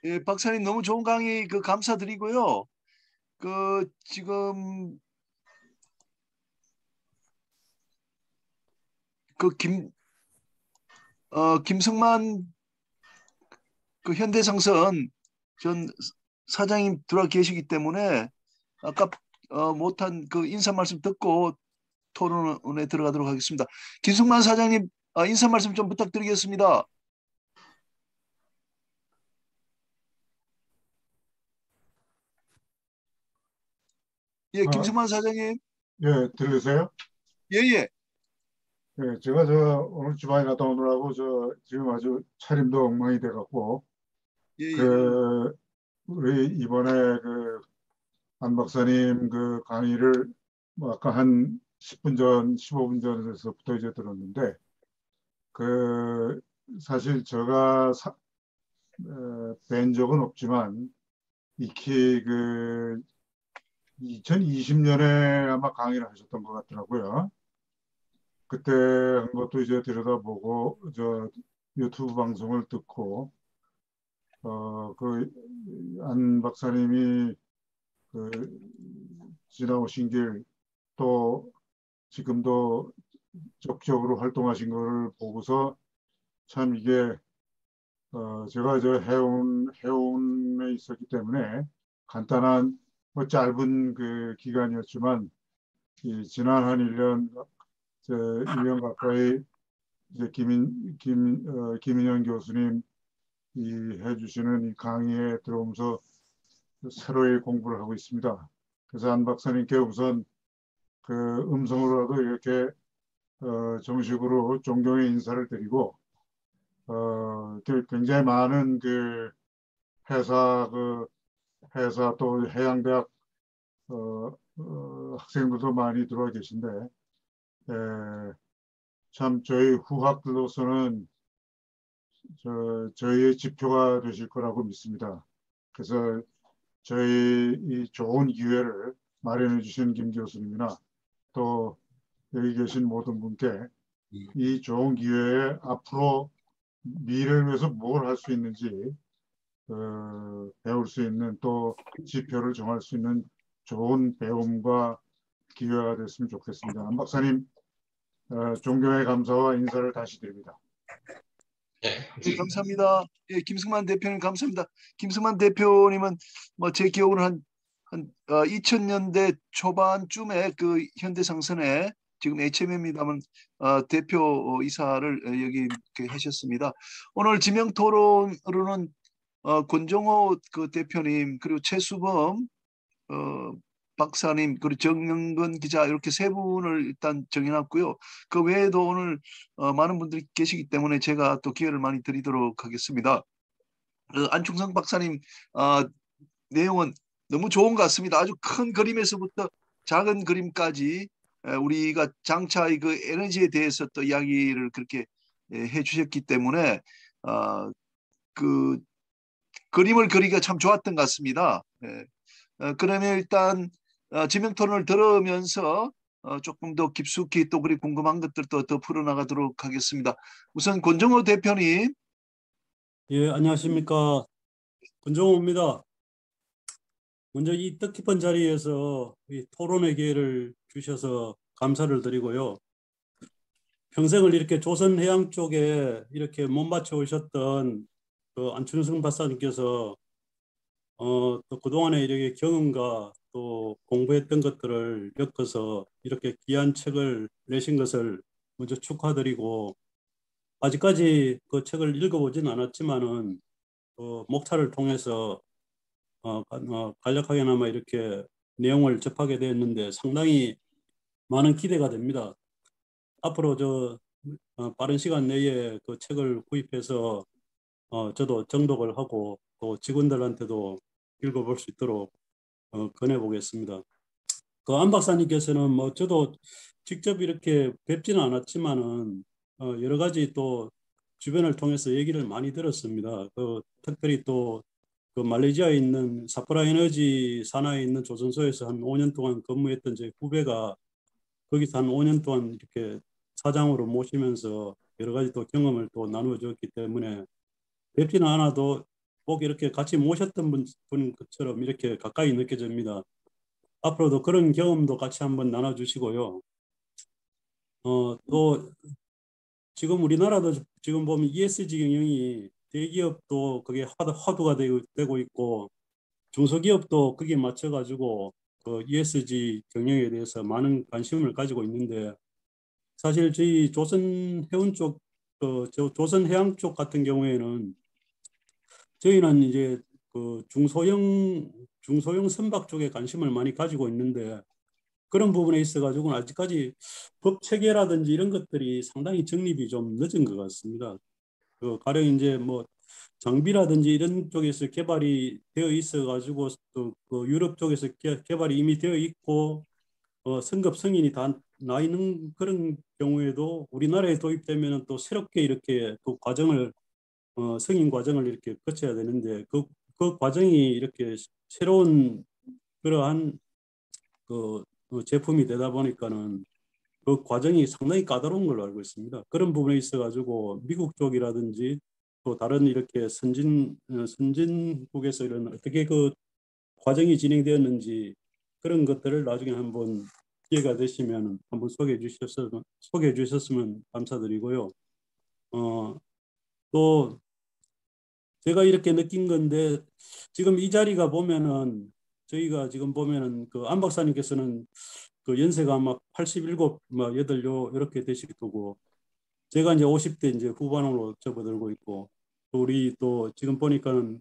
예, 박사님 너무 좋은 강의 감사드리고요. 지금 김성만 현대상선 전 사장님 들어와 계시기 때문에 아까 못한 인사 말씀 듣고 토론에 들어가도록 하겠습니다. 김성만 사장님 인사 말씀 좀 부탁드리겠습니다. 예, 아, 김성만 사장님. 예, 들리세요? 예, 예. 예, 제가 오늘 주방에 갔다 오느라고 지금 아주 차림도 엉망이 돼갖고, 예, 예. 우리 이번에 안 박사님 강의를 뭐 아까 한 10분 전, 15분 전에서부터 이제 들었는데, 그, 사실 제가 뵌 적은 없지만, 익히 2020년에 아마 강의를 하셨던 것 같더라고요. 그때 한 것도 이제 들여다보고 유튜브 방송을 듣고 안 박사님이 그 지나오신 길 또 지금도 적극적으로 활동하신 거를 보고서 참 이게 제가 해운에 있었기 때문에 간단한 뭐 짧은 그 기간이었지만 이 지난 한 1년 1년 가까이 이제 김인영 교수님 해주시는 이 강의에 들어오면서 새로이 공부를 하고 있습니다. 그래서 안 박사님께 우선 음성으로라도 이렇게 정식으로 존경의 인사를 드리고 굉장히 많은 회사 회사 또 해양대학 학생들도 많이 들어와 계신데 참 저희 후학들로서는 저희의 지표가 되실 거라고 믿습니다. 그래서 저희 이 좋은 기회를 마련해 주신 김 교수님이나 또 여기 계신 모든 분께 이 좋은 기회에 앞으로 미래를 위해서 뭘 할 수 있는지 배울 수 있는 또 지표를 정할 수 있는 좋은 배움과 기회가 됐으면 좋겠습니다. 안 박사님 존경의 감사와 인사를 다시 드립니다. 예, 감사합니다. 예, 김승만 대표님 감사합니다. 김승만 대표님은 뭐 제 기억으로 한 2000년대 초반쯤에 현대상선에 지금 HM입니다만 대표 이사를 여기 이렇게 하셨습니다. 오늘 지명 토론으로는 권종호 대표님 그리고 최수범 어, 박사님 그리고 정영근 기자 이렇게 세 분을 일단 정해놨고요. 그 외에도 오늘 많은 분들이 계시기 때문에 제가 또 기회를 많이 드리도록 하겠습니다. 안충성 박사님 내용은 너무 좋은 것 같습니다. 아주 큰 그림에서부터 작은 그림까지 우리가 장차의 에너지에 대해서 또 이야기를 그렇게 해주셨기 때문에 어, 그 그림을 그리기가 참 좋았던 것 같습니다. 예. 그러면 일단 지명 토론을 들으면서 조금 더 깊숙이 또 그리 궁금한 것들도 더 풀어나가도록 하겠습니다. 우선 권정호 대표님. 예, 안녕하십니까. 권정호입니다. 먼저 이 뜻깊은 자리에서 이 토론의 기회를 주셔서 감사를 드리고요. 평생을 이렇게 조선해양 쪽에 이렇게 몸바쳐 오셨던 안춘승 박사님께서 또 그동안에 이렇게 경험과 또 공부했던 것들을 엮어서 이렇게 귀한 책을 내신 것을 먼저 축하드리고, 아직까지 그 책을 읽어보진 않았지만은 목차를 통해서 간략하게나마 이렇게 내용을 접하게 되었는데 상당히 많은 기대가 됩니다. 앞으로 빠른 시간 내에 그 책을 구입해서 저도 정독을 하고 또 직원들한테도 읽어볼 수 있도록 권해보겠습니다. 안 박사님께서는 뭐 저도 직접 이렇게 뵙지는 않았지만은 여러 가지 또 주변을 통해서 얘기를 많이 들었습니다. 특별히 또 말레이시아에 있는 사프라 에너지 산하에 있는 조선소에서 한 5년 동안 근무했던 제 후배가 거기서 한 5년 동안 이렇게 사장으로 모시면서 여러 가지 또 경험을 또 나누어 줬기 때문에 뵙지는 않아도 꼭 이렇게 같이 모셨던 분처럼 이렇게 가까이 느껴집니다. 앞으로도 그런 경험도 같이 한번 나눠주시고요. 또 지금 우리나라도 지금 보면 ESG 경영이 대기업도 그게 화두가 되고 있고 중소기업도 거기에 맞춰가지고 그 ESG 경영에 대해서 많은 관심을 가지고 있는데 사실 저희 조선해운 쪽, 조선해양 쪽 같은 경우에는 저희는 이제 그 중소형 선박 쪽에 관심을 많이 가지고 있는데 그런 부분에 있어가지고는 아직까지 법 체계라든지 이런 것들이 상당히 정립이 좀 늦은 것 같습니다. 그 가령 이제 뭐 장비라든지 이런 쪽에서 개발이 되어 있어가지고 또 그 유럽 쪽에서 개발이 이미 되어 있고 승급 승인이 다 나 있는 그런 경우에도 우리나라에 도입되면 또 새롭게 이렇게 또 과정을 승인 과정을 이렇게 거쳐야 되는데 그 과정이 이렇게 새로운 그러한 제품이 되다 보니까는 그 과정이 상당히 까다로운 걸로 알고 있습니다. 그런 부분에 있어가지고 미국 쪽이라든지 또 다른 이렇게 선진국에서 이런 어떻게 그 과정이 진행되었는지 그런 것들을 나중에 한번 기회가 되시면 한번 소개해 주셨으면 감사드리고요. 또 제가 이렇게 느낀 건데 지금 이 자리가 보면은 저희가 지금 보면은 그 안 박사님께서는 그 연세가 아마 87, 뭐 8 이렇게 되실 거고 제가 이제 50대 이제 후반으로 접어들고 있고 또 우리 또 지금 보니까는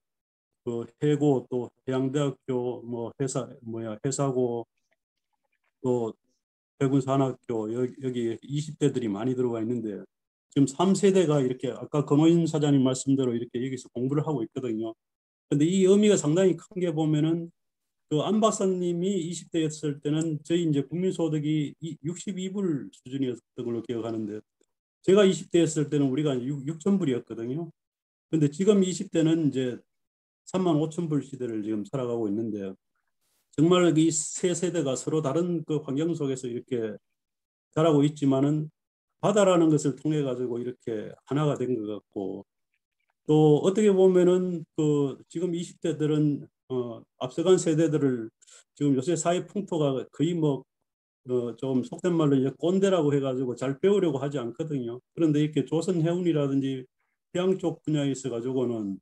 그 해고 또 해양대학교 뭐 회사고 또 해군산학교 여기 20대들이 많이 들어가 있는데 지금 3세대가 이렇게 아까 권호인 사장님 말씀대로 이렇게 여기서 공부를 하고 있거든요. 근데 이 의미가 상당히 큰 게 보면은 그 안 박사님이 20대였을 때는 저희 이제 국민소득이 62불 수준이었던 걸로 기억하는데 제가 20대였을 때는 우리가 6,000불이었거든요. 근데 지금 20대는 이제 35,000불 시대를 지금 살아가고 있는데 정말 이 세 세대가 서로 다른 그 환경 속에서 이렇게 자라고 있지만은 바다라는 것을 통해 가지고 이렇게 하나가 된 것 같고 또 어떻게 보면은 그 지금 20대들은 앞서간 세대들을 지금 요새 사회 풍토가 거의 뭐 좀 속된 말로 이제 꼰대라고 해가지고 잘 배우려고 하지 않거든요. 그런데 이렇게 조선 해운이라든지 해양 쪽 분야에 있어 가지고는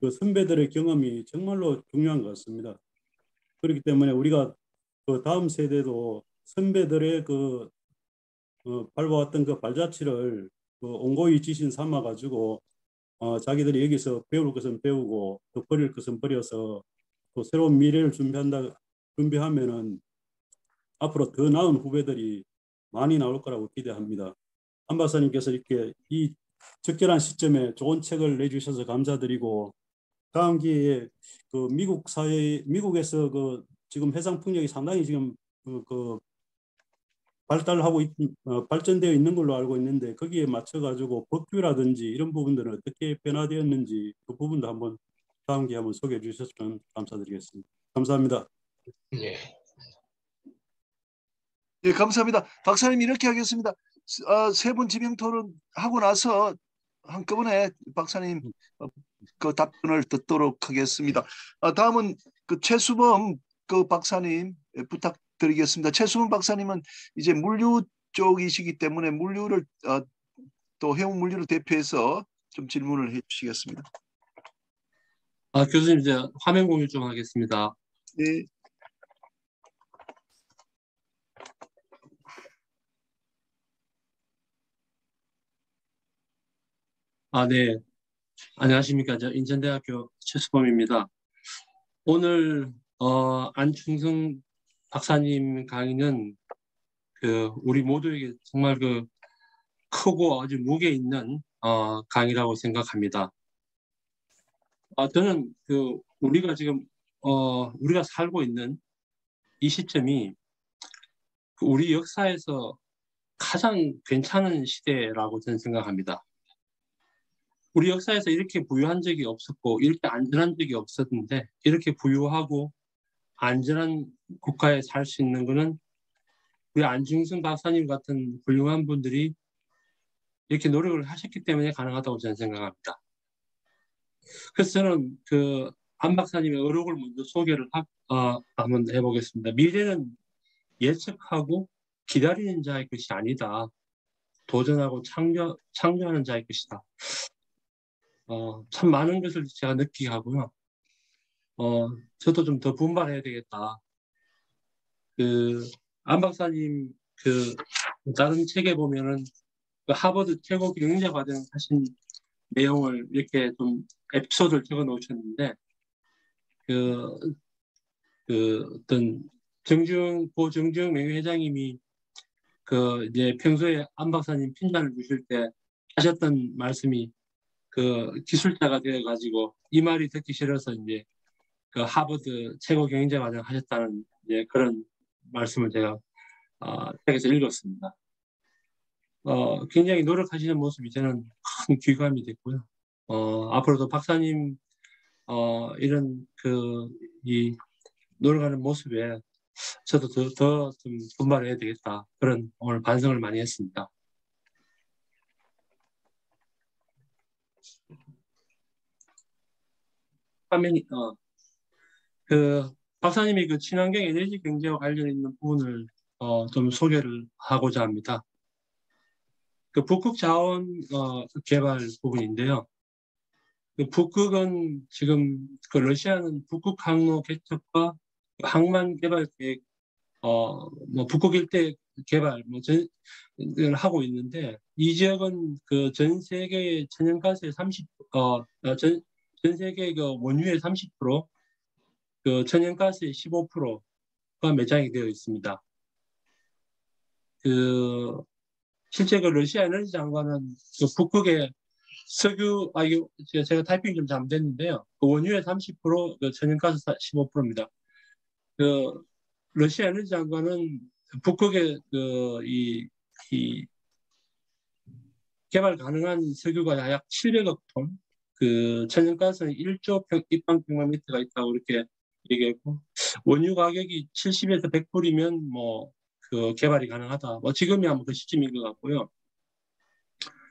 그 선배들의 경험이 정말로 중요한 것 같습니다. 그렇기 때문에 우리가 그 다음 세대도 선배들의 그 밟아왔던 그 발자취를 그 온고히 지신 삼아 가지고 자기들이 여기서 배울 것은 배우고 또 버릴 것은 버려서 또 새로운 미래를 준비하면은 앞으로 더 나은 후배들이 많이 나올 거라고 기대합니다. 안 박사님께서 이렇게 이 적절한 시점에 좋은 책을 내주셔서 감사드리고 다음 기회에 그 미국에서 그 지금 해상 풍력이 상당히 지금 발전되어 있는 걸로 알고 있는데 거기에 맞춰 가지고 법규라든지 이런 부분들은 어떻게 변화되었는지 그 부분도 한번 다음 기회에 한번 소개해 주셨으면 감사드리겠습니다. 감사합니다. 예. 예, 감사합니다. 박사님 이렇게 하겠습니다. 세 분 지명 토론하고 나서 한꺼번에 박사님 그 답변을 듣도록 하겠습니다. 다음은 그 최수범 그 박사님 부탁드리겠습니다. 최수범 박사님은 이제 물류 쪽이시기 때문에 물류를 또 해운 물류를 대표해서 좀 질문을 해주시겠습니다. 교수님 이제 화면 공유 좀 하겠습니다. 네. 네. 안녕하십니까. 저 인천대학교 최수범입니다. 오늘 안충성 박사님 강의는 그 우리 모두에게 정말 그 크고 아주 무게 있는 강의라고 생각합니다. 저는 그 우리가 지금 우리가 살고 있는 이 시점이 그 우리 역사에서 가장 괜찮은 시대라고 저는 생각합니다. 우리 역사에서 이렇게 부유한 적이 없었고 이렇게 안전한 적이 없었는데 이렇게 부유하고 안전한 국가에 살 수 있는 것은 우리 안중근 박사님 같은 훌륭한 분들이 이렇게 노력을 하셨기 때문에 가능하다고 저는 생각합니다. 그래서 저는 그 안 박사님의 어록을 먼저 소개를 한번 해보겠습니다. 미래는 예측하고 기다리는 자의 것이 아니다. 도전하고 창조하는 자의 것이다. 참 많은 것을 제가 느끼게 하고요. 저도 좀 더 분발해야 되겠다. 안 박사님 다른 책에 보면은 그 하버드 최고 경영자 과정 하신 내용을 이렇게 좀 에피소드를 적어 놓으셨는데 어떤 정주영 명예회장님이 이제 평소에 안 박사님 핀잔을 주실 때 하셨던 말씀이 기술자가 되어가지고 이 말이 듣기 싫어서 이제 하버드 최고 경영자 과정 하셨다는 이제 그런 말씀을 제가 책에서 읽었습니다. 굉장히 노력하시는 모습이 저는 큰 귀감이 됐고요. 앞으로도 박사님 이런 이 노력하는 모습에 저도 더 좀 분발해야 되겠다. 그런 오늘 반성을 많이 했습니다. 화면이 박사님이 친환경 에너지 경제와 관련 있는 부분을 좀 소개를 하고자 합니다. 북극 자원 개발 부분인데요. 북극은 지금 러시아는 북극 항로 개척과 항만 개발 계획, 북극 일대 개발 을 하고 있는데 이 지역은 전 세계의 천연가스의 전 세계의 원유의 30%, 천연가스의 15%가 매장이 되어 있습니다. 실제 러시아 에너지 장관은 북극의 석유, 이거 제가 타이핑 좀 잘못됐는데요. 원유의 30%, 천연가스 15%입니다. 러시아 에너지 장관은 북극의 이 개발 가능한 석유가 약 700억 톤, 천연가스는 1조 입방평방미터가 있다고 이렇게 얘기했고, 원유 가격이 70에서 100불이면 개발이 가능하다. 지금이 아마 그 시점인 것 같고요.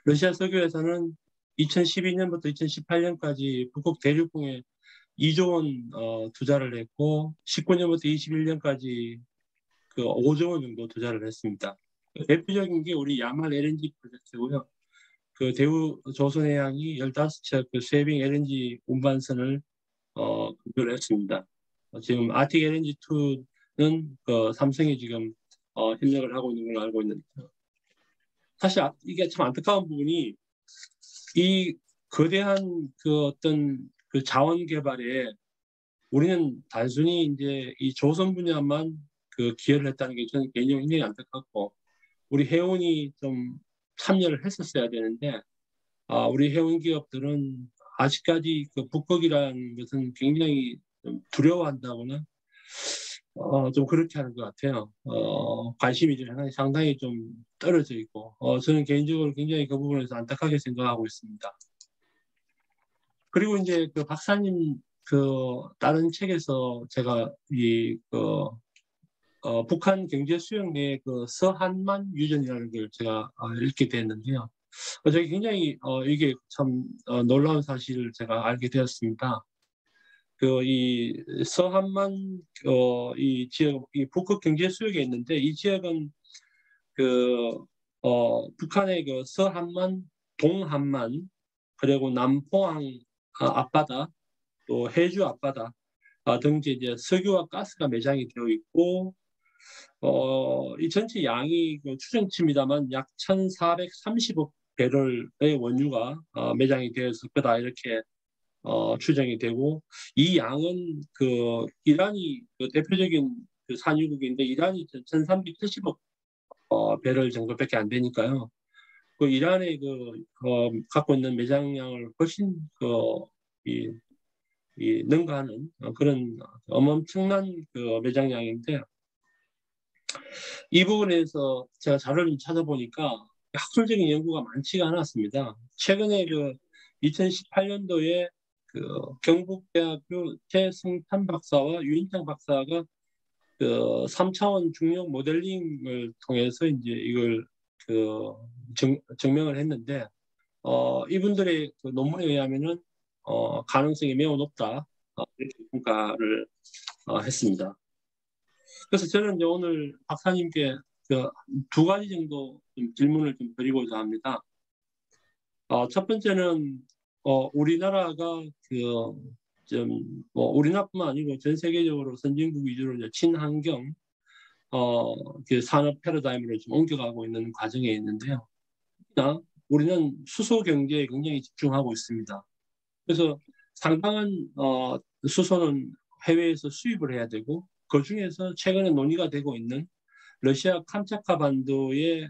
러시아 석유회사는 2012년부터 2018년까지 북극 대륙공에 2조 원 투자를 했고 19년부터 21년까지 5조 원 정도 투자를 했습니다. 대표적인 게 우리 야말 LNG 프로젝트고요. 대우 조선해양이 15척 쉐빙 LNG 운반선을 구조를 했습니다. 지금 아틱 LNG2는 삼성이 지금 협력을 하고 있는 걸 알고 있는데 사실 이게 참 안타까운 부분이 이 거대한 어떤 자원 개발에 우리는 단순히 이제 이 조선 분야만 기여를 했다는 게 저는 개인적으로 굉장히 안타깝고 우리 해운이 좀 참여를 했었어야 되는데 우리 해운 기업들은 아직까지 북극이라는 것은 굉장히 좀 두려워한다거나 좀 그렇게 하는 것 같아요. 관심이 상당히 좀 떨어져 있고 저는 개인적으로 굉장히 그 부분에서 안타깝게 생각하고 있습니다. 그리고 이제 박사님 다른 책에서 제가 북한 경제 수용 내에 서한만 유전이라는 걸 제가 읽게 됐는데요. 저희 굉장히 이게 참 놀라운 사실을 제가 알게 되었습니다. 이 서한만 이 지역, 이 북극 경제 수역에 있는데 이 지역은 북한의 서한만, 동한만, 그리고 남포항 앞바다, 또 해주 앞바다 등지 이제 석유와 가스가 매장이 되어 있고 이 전체 양이 추정치입니다만 약 1,430억 배럴의 원유가 매장이 되어 있을 거다 이렇게 추정이 되고 이 양은 이란이 대표적인 산유국인데 이란이 1,370억 배럴 정도밖에 안 되니까요. 이란의 갖고 있는 매장량을 훨씬 능가하는 그런 엄청난 매장량인데 이 부분에서 제가 자료를 찾아보니까 학술적인 연구가 많지가 않았습니다. 최근에 2018년도에 경북대학교 최승탄 박사와 유인창 박사가 3차원 중력 모델링을 통해서 이제 이걸 증명을 했는데 이분들의 논문에 의하면은 가능성이 매우 높다 이렇게 평가를 했습니다. 그래서 저는 이제 오늘 박사님께 두 가지 정도 좀 질문을 좀 드리고자 합니다. 첫 번째는 우리나라가 우리나라뿐만 아니고 전 세계적으로 선진국 위주로 이제 친환경 산업 패러다임으로 좀 옮겨가고 있는 과정에 있는데요. 우리는 수소 경제에 굉장히 집중하고 있습니다. 그래서 상당한 수소는 해외에서 수입을 해야 되고, 그 중에서 최근에 논의가 되고 있는 러시아 캄차카 반도의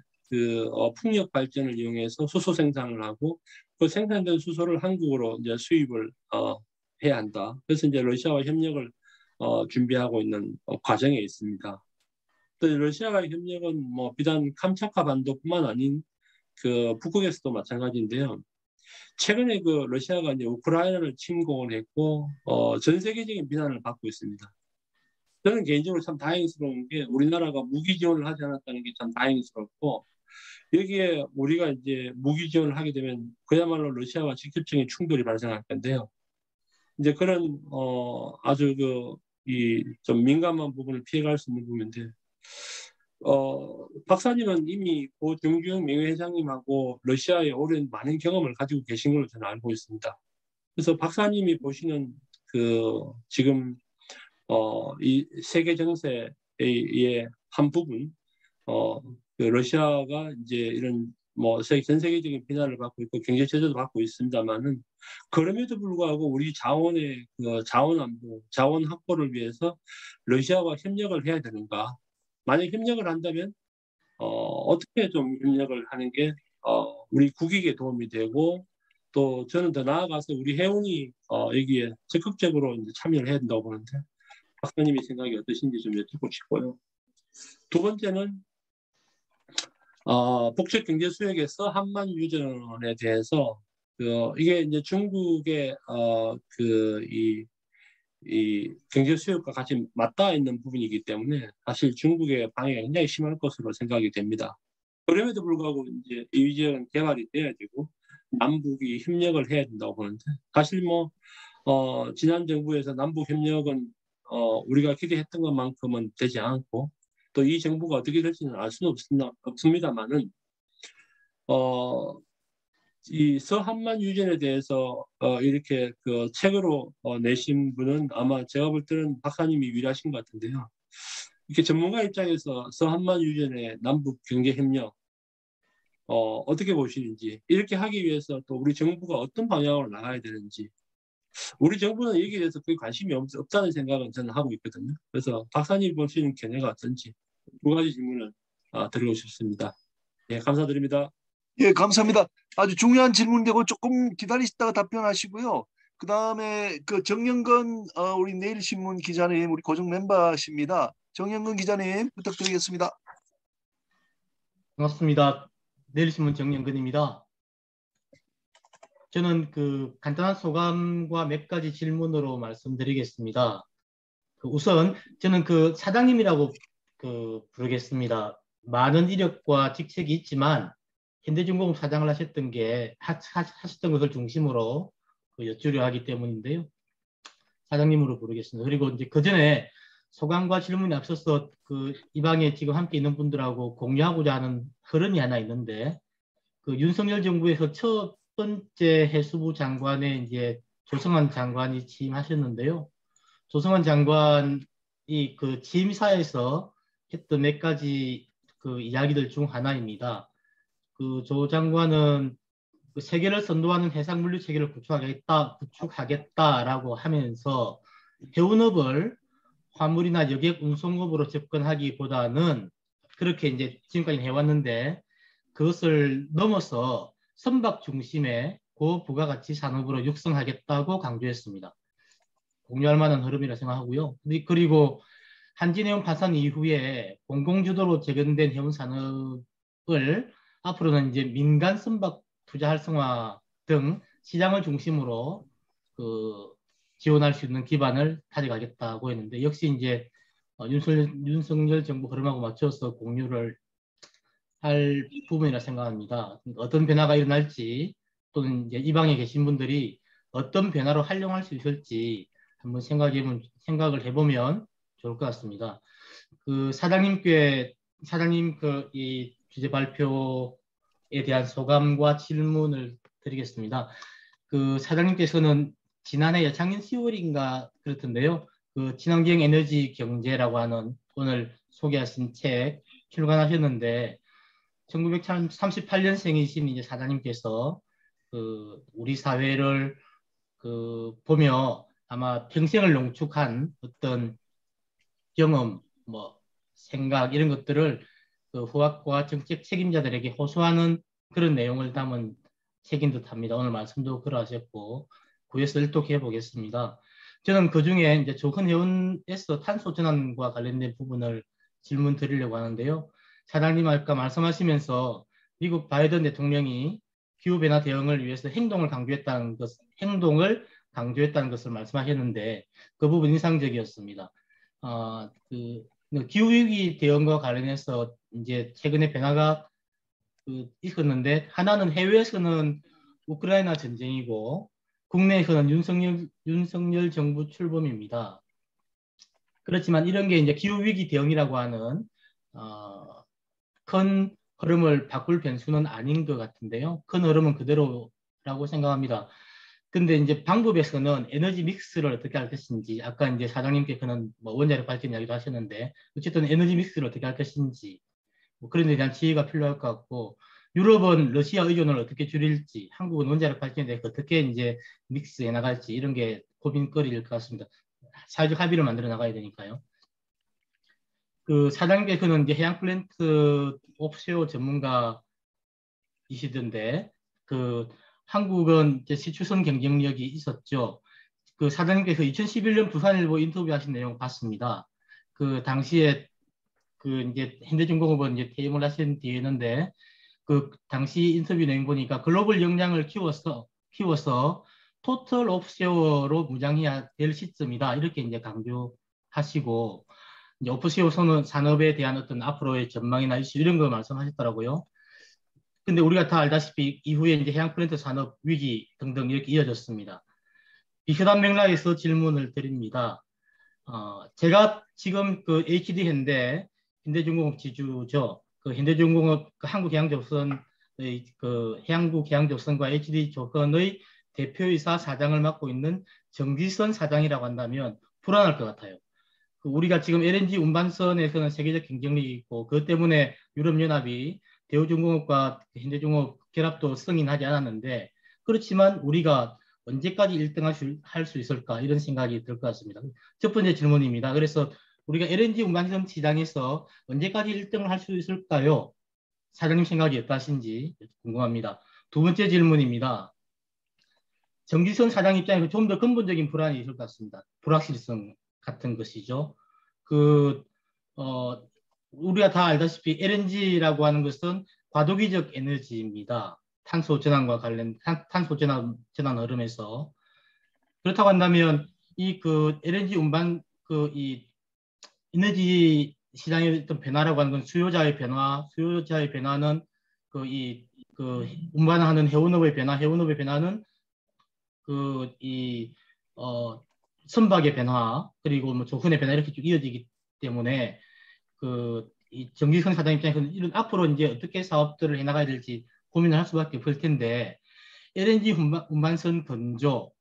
풍력 발전을 이용해서 수소 생산을 하고, 그 생산된 수소를 한국으로 이제 수입을 해야 한다. 그래서 이제 러시아와 협력을 준비하고 있는 과정에 있습니다. 또 러시아와의 협력은 뭐 비단 캄차카 반도뿐만 아닌 북극에서도 마찬가지인데요. 최근에 러시아가 이제 우크라이나를 침공을 했고 전 세계적인 비난을 받고 있습니다. 저는 개인적으로 참 다행스러운 게 우리나라가 무기 지원을 하지 않았다는 게 참 다행스럽고, 여기에 우리가 이제 무기 지원을 하게 되면 그야말로 러시아와 직접적인 충돌이 발생할 건데요. 이제 그런 아주 좀 민감한 부분을 피해갈 수 있는 부분인데, 박사님은 이미 고 정주영 명예회장님하고 러시아에 오랜 많은 경험을 가지고 계신 걸로 저는 알고 있습니다. 그래서 박사님이 보시는 지금 이 세계 정세의 한 부분, 러시아가 이제 이런 전 세계적인 비난을 받고 있고 경제 제재도 받고 있습니다만은, 그럼에도 불구하고 우리 자원의 자원 안보, 자원 확보를 위해서 러시아와 협력을 해야 되는가? 만약 협력을 한다면 어떻게 좀 협력을 하는 게 우리 국익에 도움이 되고, 또 저는 더 나아가서 우리 해운이 여기에 적극적으로 이제 참여를 해야 된다고 보는데, 박사님의 생각이 어떠신지 좀 여쭙고 싶고요. 두 번째는 북측 경제 수역에서 한만 유전에 대해서 이게 이제 중국의 이 경제 수역과 같이 맞닿아 있는 부분이기 때문에 사실 중국의 방해가 굉장히 심할 것으로 생각이 됩니다. 그럼에도 불구하고 이제 이 지역은 개발이 돼야 되고 남북이 협력을 해야 된다고 보는데, 사실 지난 정부에서 남북 협력은 우리가 기대했던 것만큼은 되지 않고, 또 이 정부가 어떻게 될지는 알 수는 없습니다만은 이 서한만 유전에 대해서 이렇게 책으로 내신 분은 아마 제가 볼 때는 박사님이 유일하신 것 같은데요. 이렇게 전문가 입장에서 서한만 유전의 남북 경제 협력 어떻게 보시는지, 이렇게 하기 위해서 또 우리 정부가 어떤 방향으로 나가야 되는지, 우리 정부는 여기에 대해서 거의 관심이 없다는 생각은 저는 하고 있거든요. 그래서 박사님 보시는 견해가 어떤지 두 가지 질문을 드리고 싶습니다. 네, 감사드립니다. 예, 감사합니다. 아주 중요한 질문이고 조금 기다리시다가 답변하시고요. 그 다음에 정영근 우리 내일신문 기자님, 우리 고정 멤버십니다. 정영근 기자님 부탁드리겠습니다. 반갑습니다. 내일신문 정영근입니다. 저는 간단한 소감과 몇 가지 질문으로 말씀드리겠습니다. 우선 저는 사장님이라고 부르겠습니다. 많은 이력과 직책이 있지만 현대중공업 사장을 하셨던 것을 중심으로 여쭈려 하기 때문인데요. 사장님으로 부르겠습니다. 그리고 이제 그 전에 소감과 질문에 앞서서 이 방에 지금 함께 있는 분들하고 공유하고자 하는 흐름이 하나 있는데, 윤석열 정부에서 첫 번째 해수부 장관에 이제 조성환 장관이 취임하셨는데요. 조성환 장관이 취임사에서 했던 몇 가지 이야기들 중 하나입니다. 조 장관은 세계를 선도하는 해상물류 체계를 구축하겠다라고 하면서 해운업을 화물이나 여객 운송업으로 접근하기보다는 그렇게 이제 지금까지 해왔는데, 그것을 넘어서 선박 중심의 고부가가치 산업으로 육성하겠다고 강조했습니다. 공유할 만한 흐름이라 생각하고요. 그리고 한진해운 파산 이후에 공공주도로 재건된 해운 산업을 앞으로는 이제 민간 선박 투자 활성화 등 시장을 중심으로 지원할 수 있는 기반을 다져가겠다고 했는데, 역시 이제 윤석열 정부 흐름하고 맞춰서 공유를 할 부분이라 생각합니다. 어떤 변화가 일어날지, 또는 이제 이 방에 계신 분들이 어떤 변화로 활용할 수 있을지 한번 생각을 해보면 좋을 것 같습니다. 그 사장님 그 이 주제 발표에 대한 소감과 질문을 드리겠습니다. 그 사장님께서는 지난해 작년 10월인가 그렇던데요. 그 친환경 에너지 경제라고 하는 오늘 소개하신 책 출간하셨는데 1938년생이신 이제 사장님께서 그 우리 사회를 그 보며 아마 평생을 농축한 어떤 경험, 뭐 생각 이런 것들을 그 후학과 정책 책임자들에게 호소하는 그런 내용을 담은 책인 듯합니다. 오늘 말씀도 그러하셨고 구에서 일독해 보겠습니다. 저는 그 중에 이제 조선해운에서 탄소 전환과 관련된 부분을 질문 드리려고 하는데요. 사장님 아까 말씀하시면서 미국 바이든 대통령이 기후변화 대응을 위해서 행동을 강조했다는 것을 말씀하셨는데 그 부분 인상적이었습니다. 기후위기 대응과 관련해서 이제 최근에 변화가 있었는데 하나는 해외에서는 우크라이나 전쟁이고 국내에서는 윤석열 정부 출범입니다. 그렇지만 이런 게 이제 기후위기 대응이라고 하는 큰 흐름을 바꿀 변수는 아닌 것 같은데요. 큰 흐름은 그대로라고 생각합니다. 근데 이제 방법에서는 에너지 믹스를 어떻게 할 것인지, 아까 이제 사장님께서는 뭐 원자력 발전 이야기도 하셨는데, 어쨌든 에너지 믹스를 어떻게 할 것인지, 뭐 그런 데 대한 지혜가 필요할 것 같고, 유럽은 러시아 의존을 어떻게 줄일지, 한국은 원자력 발전에 대해서 어떻게 이제 믹스해 나갈지, 이런 게 고민거리일 것 같습니다. 사회적 합의를 만들어 나가야 되니까요. 그 사장님께서는 이제 해양 플랜트 옵쇼어 전문가이시던데, 한국은 이제 시추선 경쟁력이 있었죠. 그 사장님께서 2011년 부산일보 인터뷰하신 내용 봤습니다. 그 당시에 그 이제 현대중공업은 이제 퇴임을 하신 뒤에는데 그 당시 인터뷰 내용 보니까 글로벌 역량을 키워서 토탈 옵쇼어로 무장해야 될 시점이다 이렇게 이제 강조하시고 이제 오프쇼어 산업에 대한 어떤 앞으로의 전망이나 이슈 이런 거 말씀하셨더라고요. 근데 우리가 다 알다시피 이후에 이제 해양 플랜트 산업 위기 등등 이렇게 이어졌습니다. 비슷한 맥락에서 질문을 드립니다. 제가 지금 그 HD 현대중공업 지주죠. 그 현대중공업 그 한국해양조선의 그 해양국해양조선과 HD조선의 대표이사 사장을 맡고 있는 정지선 사장이라고 한다면 불안할 것 같아요. 우리가 지금 LNG 운반선에서는 세계적 경쟁력이 있고 그것 때문에 유럽연합이 대우중공업과 현대중공업 결합도 승인하지 않았는데 그렇지만 우리가 언제까지 1등 할 수 있을까 이런 생각이 들 것 같습니다. 첫 번째 질문입니다. 그래서 우리가 LNG 운반선 시장에서 언제까지 1등을 할 수 있을까요? 사장님 생각이 어떠신지 궁금합니다. 두 번째 질문입니다. 정지선 사장 입장에서 좀 더 근본적인 불안이 있을 것 같습니다. 불확실성 같은 것이죠. 우리가 다 알다시피 LNG라고 하는 것은 과도기적 에너지입니다. 탄소 전환과 관련 탄소 전환 흐름에서 그렇다고 한다면 LNG 운반 이 에너지 시장의 어떤 변화라고 하는 건 수요자의 변화는 운반하는 해운업의 변화는 선박의 변화 그리고 뭐 조선의 변화 이렇게 쭉 이어지기 때문에 이 정기선 사장 입장에서는 이런 앞으로 이제 어떻게 사업들을 해나가야 될지 고민을 할 수밖에 없을 텐데 LNG 운반선 건조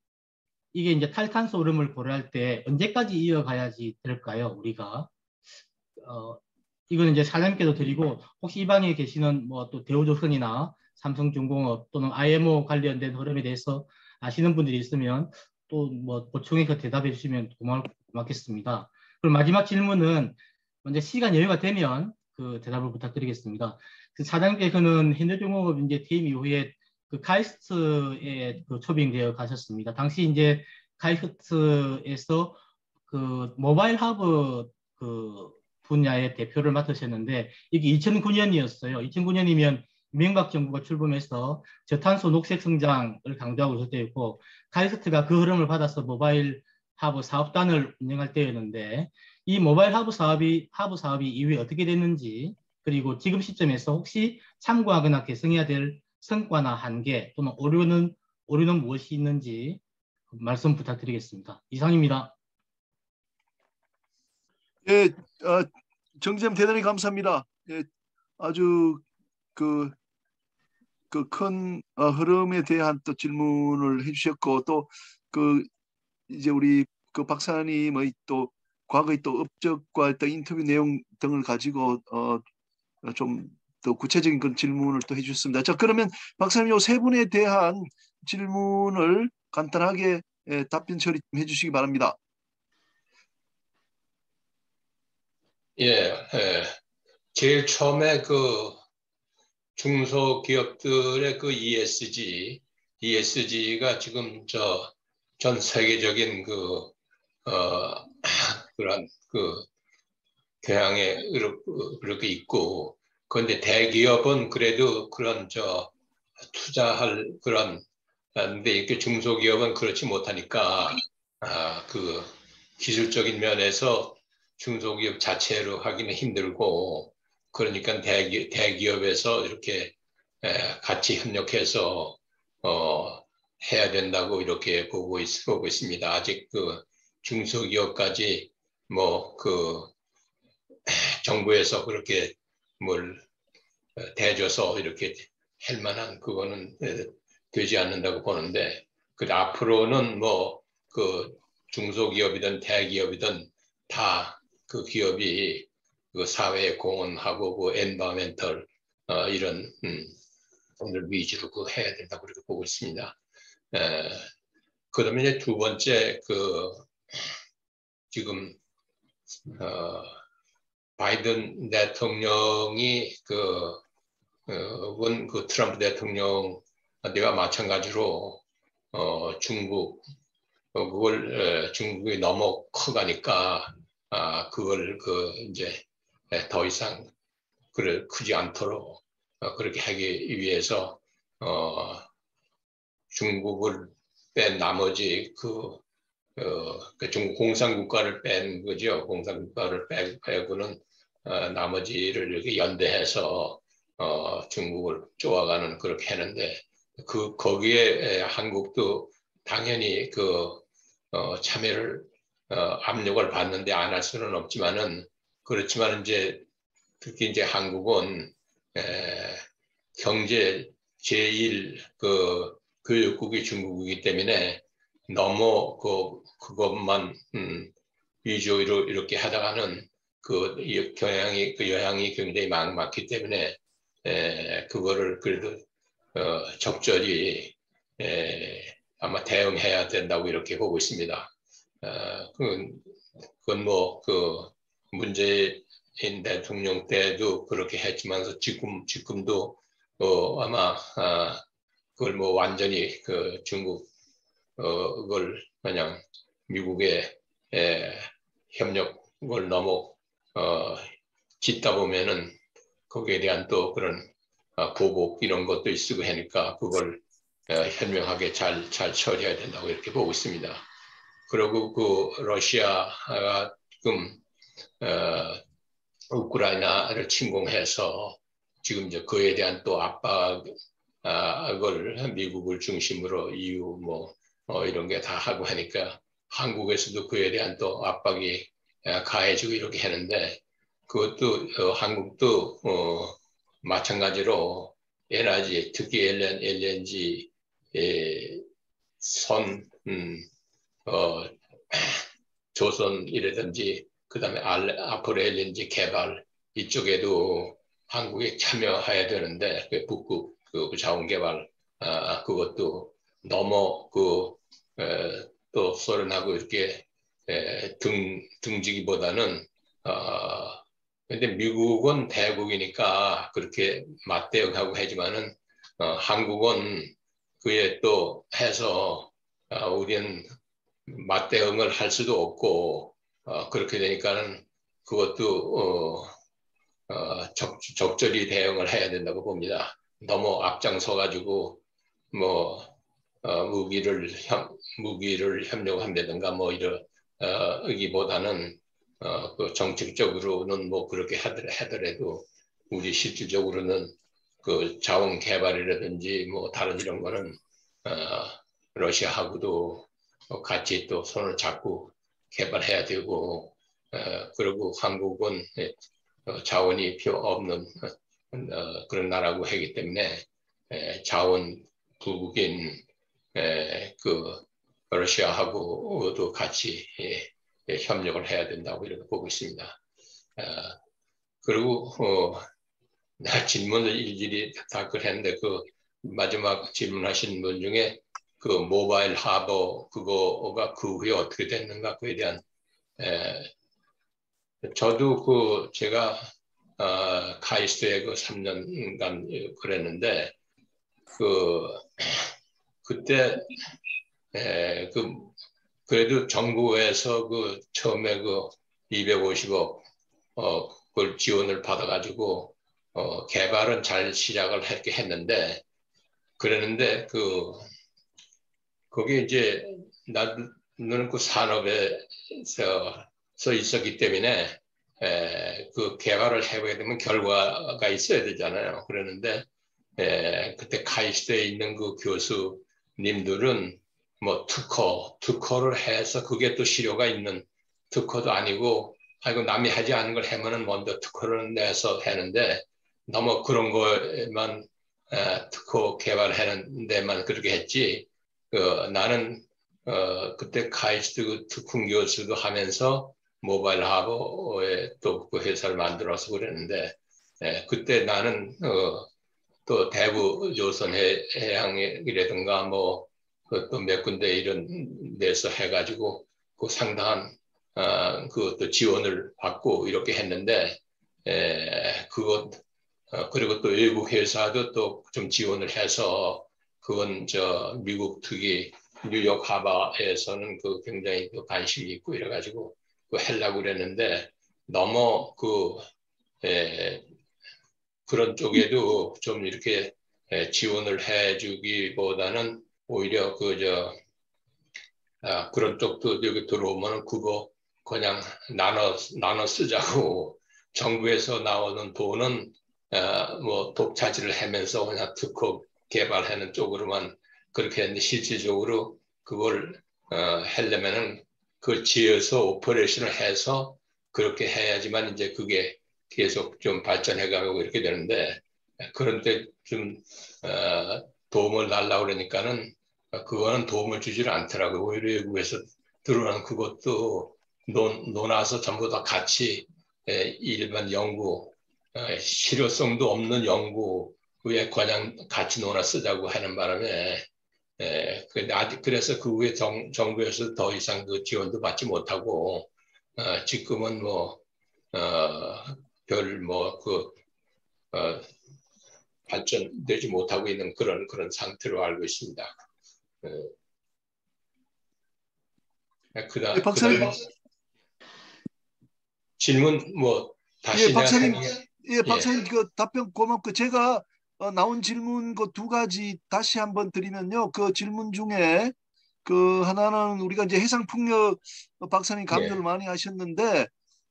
이게 이제 탈탄소 흐름을 고려할 때 언제까지 이어가야지 될까요? 우리가 이거는 이제 사장님께도 드리고 혹시 이 방에 계시는 뭐 또 대우조선이나 삼성중공업 또는 IMO 관련된 흐름에 대해서 아시는 분들이 있으면 또 뭐 보충해서 대답해 주시면 고맙겠습니다. 그럼 마지막 질문은 먼저 시간 여유가 되면 그 대답을 부탁드리겠습니다. 그 사장님께서는 현대중공업 이제 퇴임 이후에 그 카이스트에 초빙되어 가셨습니다. 당시 이제 카이스트에서 그 모바일 하브 분야의 대표를 맡으셨는데 이게 2009년이었어요. 2009년이면 이명박 정부가 출범해서 저탄소 녹색 성장을 강조하고 있을 때였고 카이스트가 그 흐름을 받아서 모바일 하브 사업단을 운영할 때였는데 이 모바일 하브 사업이 이후에 어떻게 됐는지 그리고 지금 시점에서 혹시 참고하거나 개선해야 될 성과나 한계 또는 오류는 무엇이 있는지 말씀 부탁드리겠습니다. 이상입니다. 예, 정지님 대단히 감사합니다. 예, 아주 그 큰 흐름에 대한 또 질문을 해주셨고 또 그 이제 우리 그 박사님의 또 과거의 또 업적과 또 인터뷰 내용 등을 가지고 좀 더 구체적인 그런 질문을 또 해주셨습니다. 자, 그러면 박사님 요 세 분에 대한 질문을 간단하게 답변 처리 좀 해주시기 바랍니다. 예, 제일 처음에 그 중소기업들의 그 ESG가 지금 전 세계적인 그런 경향에 그렇게 있고, 그런데 대기업은 그래도 그런 투자할 근데 이렇게 중소기업은 그렇지 못하니까 그 기술적인 면에서 중소기업 자체로 하기는 힘들고, 그러니까 대기업에서 이렇게 같이 협력해서 해야 된다고 이렇게 보고 있습니다. 아직 그 중소기업까지 정부에서 그렇게 뭘 대줘서 이렇게 할 만한 그거는 되지 않는다고 보는데, 앞으로는 그 중소기업이든 대기업이든 다 그 기업이 그 사회에 공헌하고 그 엔바이런멘털 이런 오늘 위주로 해야 된다고 그렇게 보고 있습니다. 그러면 이제 두 번째 지금 바이든 대통령이 그 트럼프 대통령과 마찬가지로 중국이 너무 커가니까 그걸 이제 더 이상 크지 않도록 그렇게 하기 위해서 중국을 뺀 나머지 중국 공산국가를 뺀 거죠. 공산국가를 빼고는 나머지를 이렇게 연대해서 중국을 쪼아가는 그렇게 했는데, 거기에 한국도 당연히 참여를 압력을 받는데 안 할 수는 없지만은, 그렇지만 이제 특히 이제 한국은 경제 제1 교육국이 중국이기 때문에 너무 그것만 위주로 이렇게 하다가는 영향이 굉장히 많기 때문에 그거를 그래도 적절히 아마 대응해야 된다고 이렇게 보고 있습니다. 그건 문재인 대통령 때도 그렇게 했지만서 지금도 아마 그걸 완전히 중국을 그냥 미국의 협력을 너무 짓다 보면은 거기에 대한 또 그런 보복 이런 것도 있고 하니까 그걸 현명하게 잘 처리해야 된다고 이렇게 보고 있습니다. 그리고 러시아가 지금 우크라이나를 침공해서 지금 이제 그에 대한 또 압박을 미국을 중심으로 EU 이런 게 다 하고 하니까 한국에서도 그에 대한 또 압박이 가해지고 이렇게 하는데, 그것도 한국도 마찬가지로 에너지, 특히 LNG 조선이라든지 그다음에 앞으로 LNG 개발 이쪽에도 한국이 참여해야 되는데, 북극 자원 개발 그것도 너무 또 소련하고 이렇게 등지기보다는 근데 미국은 대국이니까 그렇게 맞대응하고 하지만은 한국은 그에 또 해서 우리는 맞대응을 할 수도 없고 그렇게 되니까는 그것도 적절히 대응을 해야 된다고 봅니다. 너무 앞장서 가지고 무기를 협력한다든가 이러기보다는 정책적으로는 그렇게 하더라도 우리 실질적으로는 그 자원 개발이라든지 다른 이런 거는 러시아하고도 같이 또 손을 잡고 개발해야 되고 그리고 한국은 자원이 필요 없는 그런 나라고 하기 때문에 자원 부국인 그 러시아하고도 같이 협력을 해야 된다고 이렇게 보고 있습니다. 그리고 질문을 일일이 다 했는데 그 마지막 질문하신 분 중에 그 모바일 하버 그거가 그 후에 어떻게 됐는가 그에 대한 저도 그 제가 카이스트에 그 3년간 그랬는데 그때 그래도 정부에서 그 처음에 그 250억 그걸 지원을 받아가지고 개발은 잘 시작을 했는데 그랬는데 거기 이제 나는 그 산업에서 있었기 때문에 그 개발을 해보게 되면 결과가 있어야 되잖아요. 그러는데 그때 카이스트에 있는 그 교수님들은 뭐 특허를 해서 그게 또 실효가 있는 특허도 아니고 아이고 남이 하지 않은 걸 하면은 먼저 특허를 내서 하는데 너무 그런 거에만 특허 개발하는 데만 그렇게 했지 나는 그때 카이스트 그 특훈 교수도 하면서 모바일 하버에 또 그 회사를 만들어서 그랬는데 그때 나는 또 대부 조선 해양이라든가 뭐 또 몇 군데 이런 데서 해가지고 그 상당한 그것도 지원을 받고 이렇게 했는데 그리고 또 외국 회사도 또 좀 지원을 해서 그건 미국 특히 뉴욕 하버에서는 그 굉장히 또 관심이 있고 이래가지고 그 하려고 그랬는데 너무 그런 쪽에도 좀 이렇게 지원을 해주기보다는 오히려 그런 쪽도 여기 들어오면 그거 그냥 나눠 쓰자고 정부에서 나오는 돈은 뭐 독차지를 하면서 그냥 특허 개발하는 쪽으로만 그렇게 했는데 실질적으로 그걸 하려면은 그걸 지어서 오퍼레이션을 해서 그렇게 해야지만 이제 그게 계속 좀 발전해가고 이렇게 되는데 그런데 좀 도움을 달라고 그러니까는 그거는 도움을 주지를 않더라고요. 오히려 외국에서 들어오는 그것도 논아서 전부 다 같이 일반 연구 실효성도 없는 연구에 그냥 같이 논아 쓰자고 하는 바람에 그래서 그 후에 정부에서 더 이상 그 지원도 받지 못하고 지금은 발전되지 못하고 있는 그런 상태로 알고 있습니다. 네, 박사님. 질문 다시 박사님. 박사님 그 답변 고맙고 제가 나온 질문 그 두 가지 다시 한번 드리면요. 그 질문 중에 그 하나는 우리가 이제 해상풍력 박사님 강조를 많이 하셨는데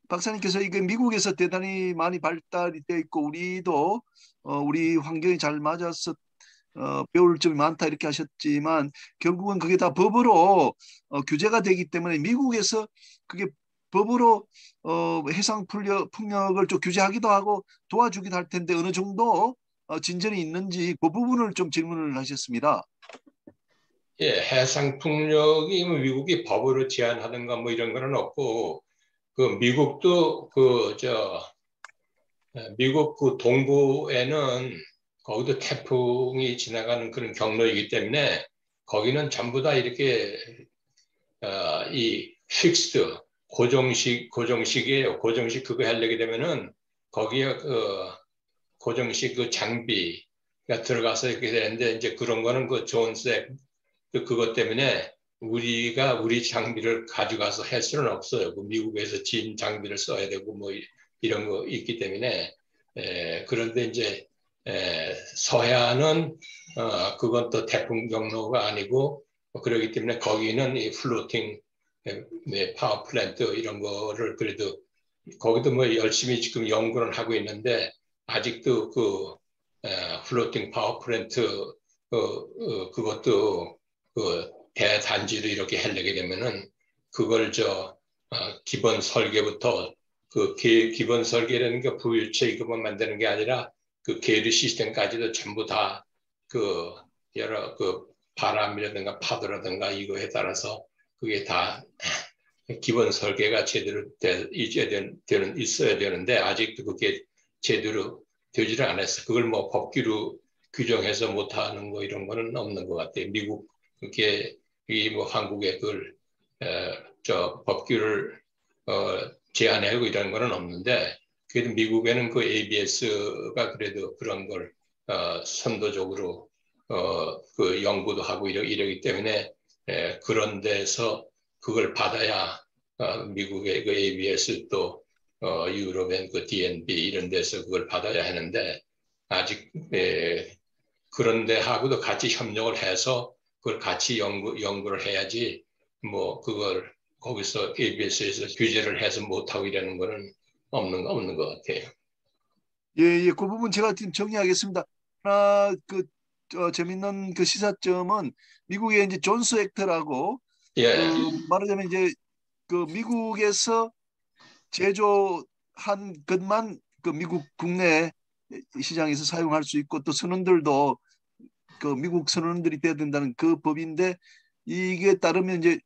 박사님께서 이게 미국에서 대단히 많이 발달이 돼 있고 우리도 우리 환경이 잘 맞아서 배울 점이 많다 이렇게 하셨지만 결국은 그게 다 법으로 규제가 되기 때문에 미국에서 그게 법으로 해상 풍력을 좀 규제하기도 하고 도와주기도 할 텐데 어느 정도 진전이 있는지 그 부분을 좀 질문을 하셨습니다. 예, 해상 풍력이 미국이 법으로 제한하든가 뭐 이런 거는 없고 그 미국도 미국 그 동부에는 거기도 태풍이 지나가는 그런 경로이기 때문에 거기는 전부 다 이렇게 이 픽스드 고정식이에요. 고정식 그거 하려게 되면은 거기에 고정식 그 장비가 들어가서 이렇게 되는데 이제 그런 거는 그 존스의 그것 때문에 우리가 우리 장비를 가져가서 할 수는 없어요. 그 미국에서 진 장비를 써야 되고 뭐 이런 거 있기 때문에 그런데 이제 서해안은 그건 또 태풍 경로가 아니고 그렇기 때문에 거기는 이 플로팅 파워 플랜트 이런 거를 그래도 거기도 뭐 열심히 지금 연구를 하고 있는데 아직도 그 플로팅 파워 플랜트 그것도 그 대단지로 이렇게 하려게 되면은 그걸 기본 설계부터 그 기본 설계라는 게 부유체 이것만 만드는 게 아니라 그 계류 시스템까지도 전부 다 그 여러 그 바람이라든가 파도라든가 이거에 따라서 그게 다 기본 설계가 제대로 있어야 되는데 아직도 그게 제대로 되지를 않았어. 그걸 뭐 법규로 규정해서 못하는 거 이런 거는 없는 것 같아요. 미국 그게 이 뭐 한국에 그걸 법규를 제한하고 이런 거는 없는데 그래도 미국에는 그 ABS가 그래도 그런 걸 선도적으로 그 연구도 하고 이러기 때문에 그런 데서 그걸 받아야 미국의 그 ABS 또 유럽의 그 DNB 이런 데서 그걸 받아야 하는데 아직 그런데 하고도 같이 협력을 해서 그걸 같이 연구를 해야지 뭐 그걸 거기서 ABS에서 규제를 해서 못하고 이러는 거는 없는 것 같아요. 예, 그 부분 제가 지금 정리하겠습니다. 하나 재밌는 그 시사점은 미국의 이제 존스 액트라고 예. 말하자면 이제 그 미국에서 제조한 것만 그 미국 국내 시장에서 사용할 수 있고 또 선원들도 그 미국 선원들이 돼야 된다는 그 법인데 이게 따르면 이제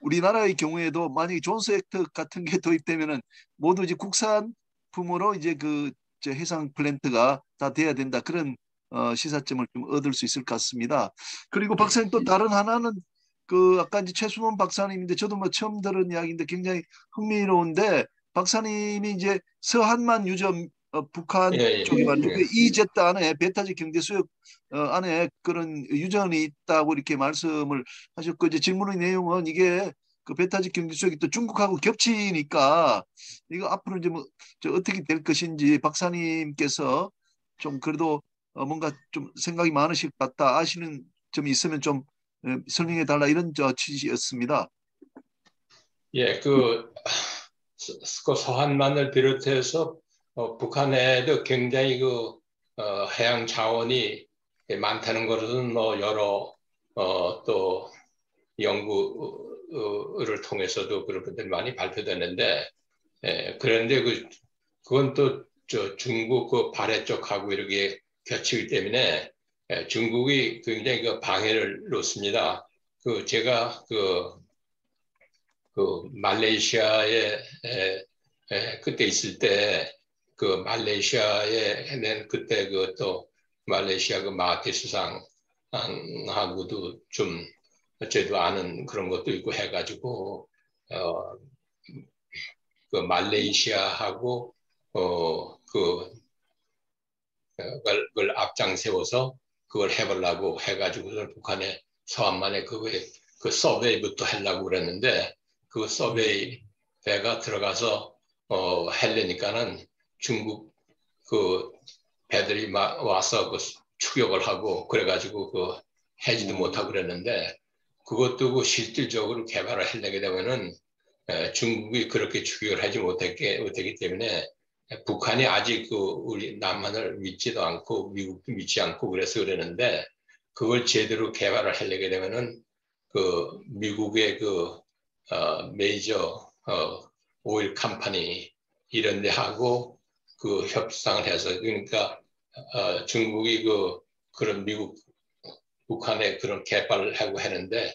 우리나라의 경우에도 만약에 존스 액트 같은 게 도입되면은 모두 이제 국산품으로 이제 그 해상 플랜트가 다 돼야 된다 그런 시사점을 좀 얻을 수 있을 것 같습니다. 그리고 박사님 또 다른 하나는 그 아까 이제 최순원 박사님인데 저도 뭐 처음 들은 이야기인데 굉장히 흥미로운데 박사님이 이제 서한만 유점 북한 쪽에 말이죠. 그 EZ 안에 배타지 경제수역 안에 그런 유전이 있다고 이렇게 말씀을 하셨고 이제 질문의 내용은 이게 그 배타지 경제수역이 또 중국하고 겹치니까 이거 앞으로 이제 뭐 어떻게 될 것인지 박사님께서 좀 그래도 뭔가 좀 생각이 많으실 것 같다 아시는 점이 있으면 좀 설명해 달라 이런 취지였습니다. 예, 그 서한만을 비롯해서 북한에도 굉장히 그 해양 자원이 많다는 것은 뭐 여러 또 연구를 통해서도 그런 것들이 많이 발표됐는데 그런데 그건 또 중국 그 발해 쪽하고 이렇게 겹치기 때문에 중국이 굉장히 그 방해를 놓습니다. 제가 말레이시아에 그때 있을 때 그 말레이시아에 그때 또 말레이시아 그 마하티 수상하고도 좀 저도 아는 그런 것도 있고 해가지고 그 말레이시아하고 그걸 앞장 세워서 그걸 해보려고 해가지고 북한의 서한만에 그 서베이부터 하려고 그랬는데 그 서베이 배가 들어가서 하려니까는 중국 그 배들이 와서 그 추격을 하고 그래가지고 그 해지도 못하고 그랬는데 그것도 그 실질적으로 개발을 하려게 되면은 중국이 그렇게 추격을 하지 못했기 때문에 북한이 아직 우리 남한을 믿지도 않고 미국도 믿지 않고 그래서 그러는데 그걸 제대로 개발을 하려게 되면은 그 미국의 메이저 오일 컴퍼니 이런 데하고 그 협상을 해서 그러니까 중국이 그런 북한의 그런 개발을 하고 하는데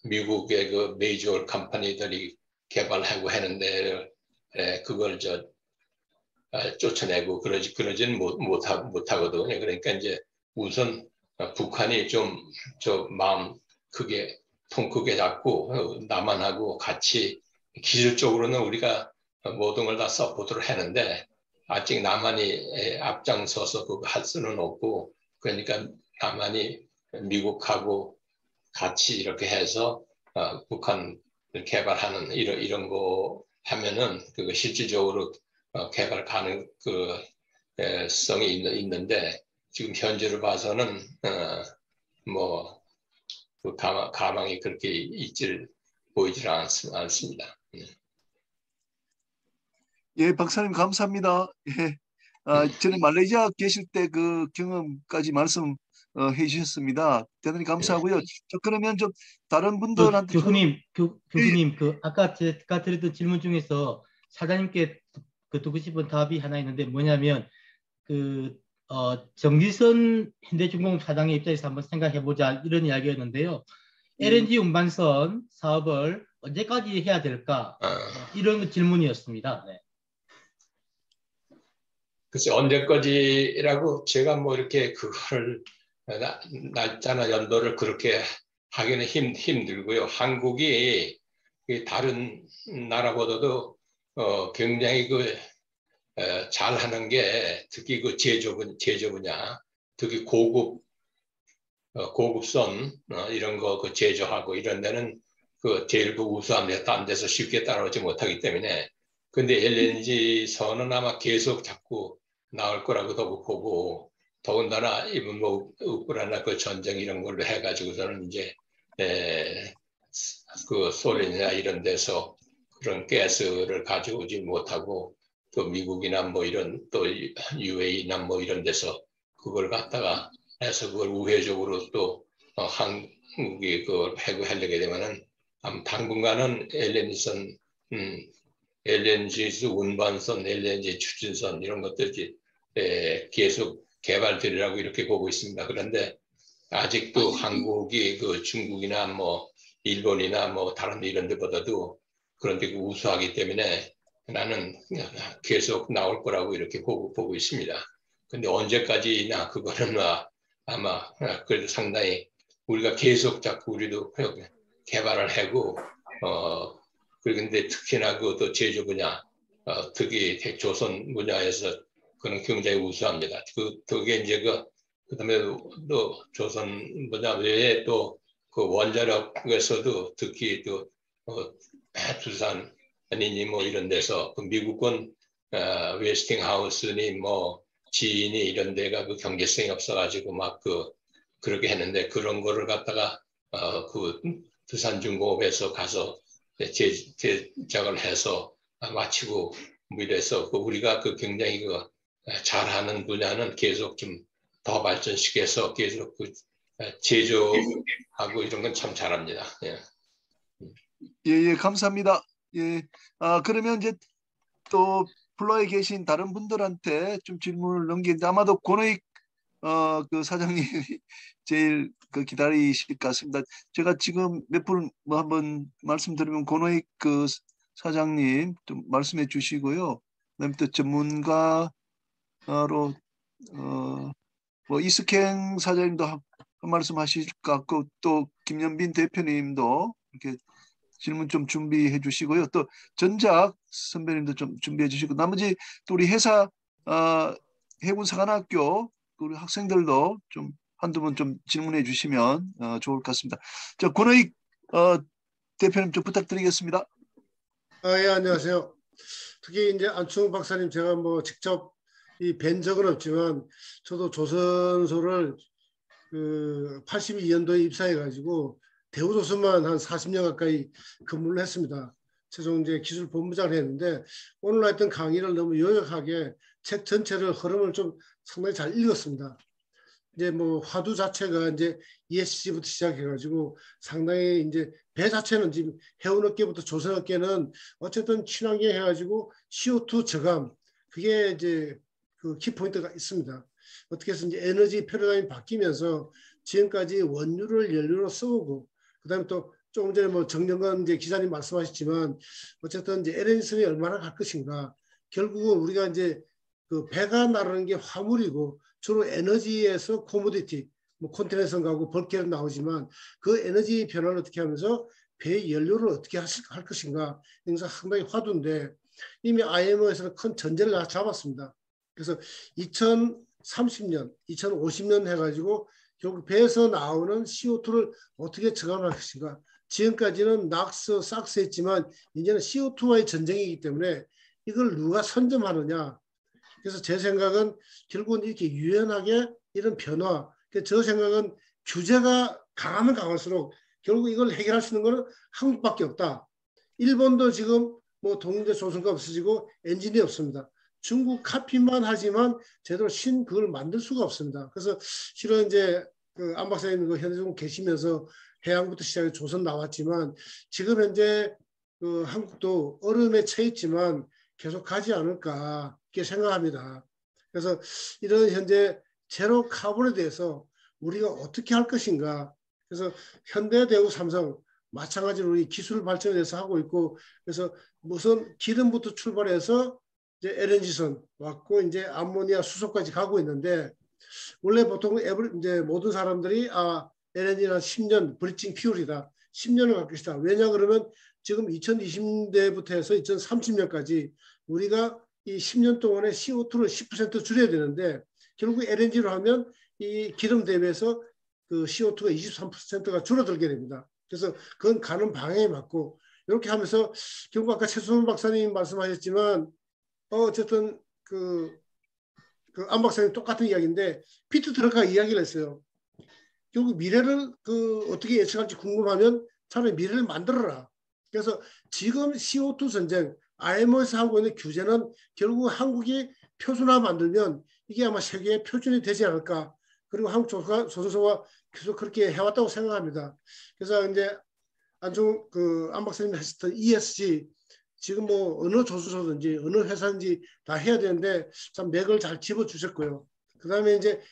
미국의 그 메이저 오일 컴퍼니들이 개발하고 하는데 그걸 쫓아내고 그러지는 못하거든요. 그러니까 이제 우선 북한이 좀 마음 통 크게 잡고 남한하고 같이 기술적으로는 우리가 모든 걸 다 서포트를 하는데 아직 남한이 앞장서서 그거 할 수는 없고 그러니까 남한이 미국하고 같이 이렇게 해서 북한 개발하는 이런 거 하면은 그거 실질적으로 개발 가능성이 있는데 지금 현재로 봐서는 가망이 그렇게 보이질 않습니다. 예, 박사님 감사합니다. 예, 전에 말레이시아 계실 때 그 경험까지 말씀 해주셨습니다. 대단히 감사하고요. 저 그러면 좀 다른 분들한테 교수님 그 아까 제가 드렸던 질문 중에서 사장님께 듣고 싶은 답이 하나 있는데 뭐냐면 정지선 현대중공업 사장의 입장에서 한번 생각해보자 이런 이야기였는데요. LNG 운반선 사업을 언제까지 해야 될까? 이런 질문이었습니다. 네. 글쎄 언제까지라고 제가 뭐 이렇게 그거를 날짜나 연도를 그렇게 하기는 힘들고요. 한국이 다른 나라보다도 굉장히 잘하는 게 특히 그 제조 분야, 특히 고급선 이런 거 제조하고 이런 데는 제일 우수합니다. 딴 데서 쉽게 따라오지 못하기 때문에. 근데 LNG 선은 아마 계속 자꾸 나올 거라고도 보고, 더군다나 이번 뭐 우크라이나 전쟁 이런 걸로 해가지고서는 이제 소련이나 이런 데서 그런 가스를 가져오지 못하고 또 미국이나 뭐 이런 또 UAE나 뭐 이런 데서 그걸 갖다가 해서 그걸 우회적으로 또 한국이 해고하려게 되면은 당분간은 LNG 운반선, LNG 추진선 이런 것들이 계속 개발되리라고 이렇게 보고 있습니다. 그런데 아직도 한국이 중국이나 뭐 일본이나 뭐 다른 이런 데보다도 그런 데 우수하기 때문에 나는 계속 나올 거라고 이렇게 보고 있습니다. 근데 언제까지나 그거는 아마 그래도 상당히 우리가 계속 자꾸 우리도 개발을 하고 그런데 특히나 또 제조 분야 특히 조선 분야에서 그는 굉장히 우수합니다. 그게 이제 그다음에 또 조선 분야 외에 또 원자력에서도 특히 또 두산 아니니 뭐 이런 데서 미국은 웨스팅하우스니 뭐 지인이 이런 데가 경제성이 없어가지고 막 그렇게 했는데 그런 거를 갖다가 두산중공업에서 가서 제작을 해서 마치고 뭐 이래서 우리가 굉장히 잘하는 분야는 계속 좀 더 발전시켜서 계속 제조하고 이런 건 참 잘합니다. 예. 예, 감사합니다. 예, 그러면 이제 또 플로에 계신 다른 분들한테 좀 질문을 넘기는데 아마도 권호익 사장님이 제일 기다리실 것 같습니다. 제가 지금 몇 분 뭐 한번 말씀드리면 권호익 사장님 좀 말씀해 주시고요. 그다음에 또 전문가로 뭐 이스캥 사장님도 한 말씀 하실 것 같고 또 김연빈 대표님도 이렇게 질문 좀 준비해 주시고요. 또 전작 선배님도 좀 준비해 주시고 나머지 또 우리 회사 해군사관학교 우리 학생들도 좀 한두 분 좀 질문해 주시면 좋을 것 같습니다. 저 권호익 대표님 좀 부탁드리겠습니다. 예, 안녕하세요. 특히 이제 안충 박사님 제가 뭐 직접 뵌 적은 없지만 저도 조선소를 82년도에 입사해가지고 대우조선만 한 40년 가까이 근무를 했습니다. 최종 이제 기술본부장을 했는데 오늘 했던 강의를 너무 요약하게 책 전체를 흐름을 좀 상당히 잘 읽었습니다. 이제 뭐 화두 자체가 이제 ESG부터 시작해가지고 상당히 이제 배 자체는 지금 해운업계부터 조선업계는 어쨌든 친환경 해가지고 CO2 저감 그게 이제 키포인트가 있습니다. 어떻게 해서 이제 에너지 패러다임이 바뀌면서 지금까지 원유를 연료로 써오고 그다음에 또 조금 전에 뭐 정영건 이제 기자님 말씀하셨지만 어쨌든 이제 LNG선이 얼마나 갈 것인가 결국은 우리가 이제 배가 나르는 게 화물이고 주로 에너지에서 코모디티 뭐 컨테이너선 가고 벌크는 나오지만 그 에너지 변화를 어떻게 하면서 배 연료를 어떻게 할 것인가 이것은 상당히 화두인데 이미 IMO에서는 큰 전제를 잡았습니다. 그래서 2030년, 2050년 해가지고 결국 배에서 나오는 CO2를 어떻게 저감할 것인가. 지금까지는 낙스, 삭스 했지만 이제는 CO2와의 전쟁이기 때문에 이걸 누가 선점하느냐. 그래서 제 생각은 결국은 이렇게 유연하게 이런 변화. 저 생각은 규제가 강하면 강할수록 결국 이걸 해결할 수 있는 거는 한국밖에 없다. 일본도 지금 뭐 동인대 조선가 없어지고 엔진이 없습니다. 중국 카피만 하지만 제대로 그걸 만들 수가 없습니다. 그래서 실은 이제 그 안 박사님 그 현재 계시면서 해양부터 시작해 조선 나왔지만 지금 현재 그 한국도 얼음에 처해 있지만 계속 가지 않을까 이렇게 생각합니다. 그래서 이런 현재 제로 카본에 대해서 우리가 어떻게 할 것인가. 그래서 현대, 대우, 삼성 마찬가지로 우리 기술 발전에 대해서 하고 있고, 그래서 무슨 기름부터 출발해서 이제 LNG선 왔고 이제 암모니아 수소까지 가고 있는데, 원래 보통 이제 모든 사람들이 LNG는 10년 브리징 퓨얼이다. 10년을 갈 것이다. 왜냐 그러면 지금 2020년대부터 해서 2030년까지 우리가 이 10년 동안에 CO2를 10% 줄여야 되는데 결국 LNG로 하면 이 기름 대비해서 그 CO2가 23%가 줄어들게 됩니다. 그래서 그건 가는 방향에 맞고 이렇게 하면서 결국 아까 최수원 박사님 말씀하셨지만 어쨌든 안 박사님 똑같은 이야기인데 피트 드러커가 이야기를 했어요. 결국 미래를 어떻게 예측할지 궁금하면 차라리 미래를 만들어라. 그래서 지금 CO2 전쟁, IMO에서 하고 있는 규제는 결국 한국이 표준화 만들면 이게 아마 세계의 표준이 되지 않을까. 그리고 한국 조선소가 계속 그렇게 해왔다고 생각합니다. 그래서 이제 안 박사님이 하셨던 ESG, 지금 뭐 어느 조선소든지 어느 회사든지 다 해야 되는데 참 맥을 잘 집어주셨고요. 그 다음에 이제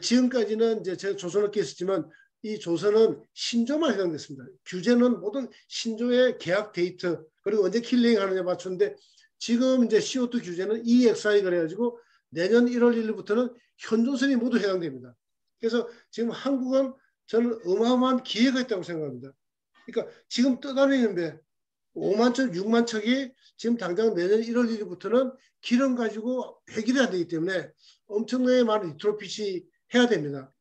지금까지는 이제 제가 조선업계에 있었지만 이 조선은 신조만 해당됐습니다. 규제는 모든 신조의 계약 데이트 그리고 언제 킬링 하느냐에 맞추는데 지금 이제 CO2 규제는 EXI 그래가지고 내년 1월 1일부터는 현존선이 모두 해당됩니다. 그래서 지금 한국은 저는 어마어마한 기회가 있다고 생각합니다. 그러니까 지금 떠다니는 배 5만 척, 6만 척이 지금 당장 내년 1월 1일부터는 기름 가지고 해결이 안 되기 때문에 엄청나게 많은 리트로핏이 해야 됩니다.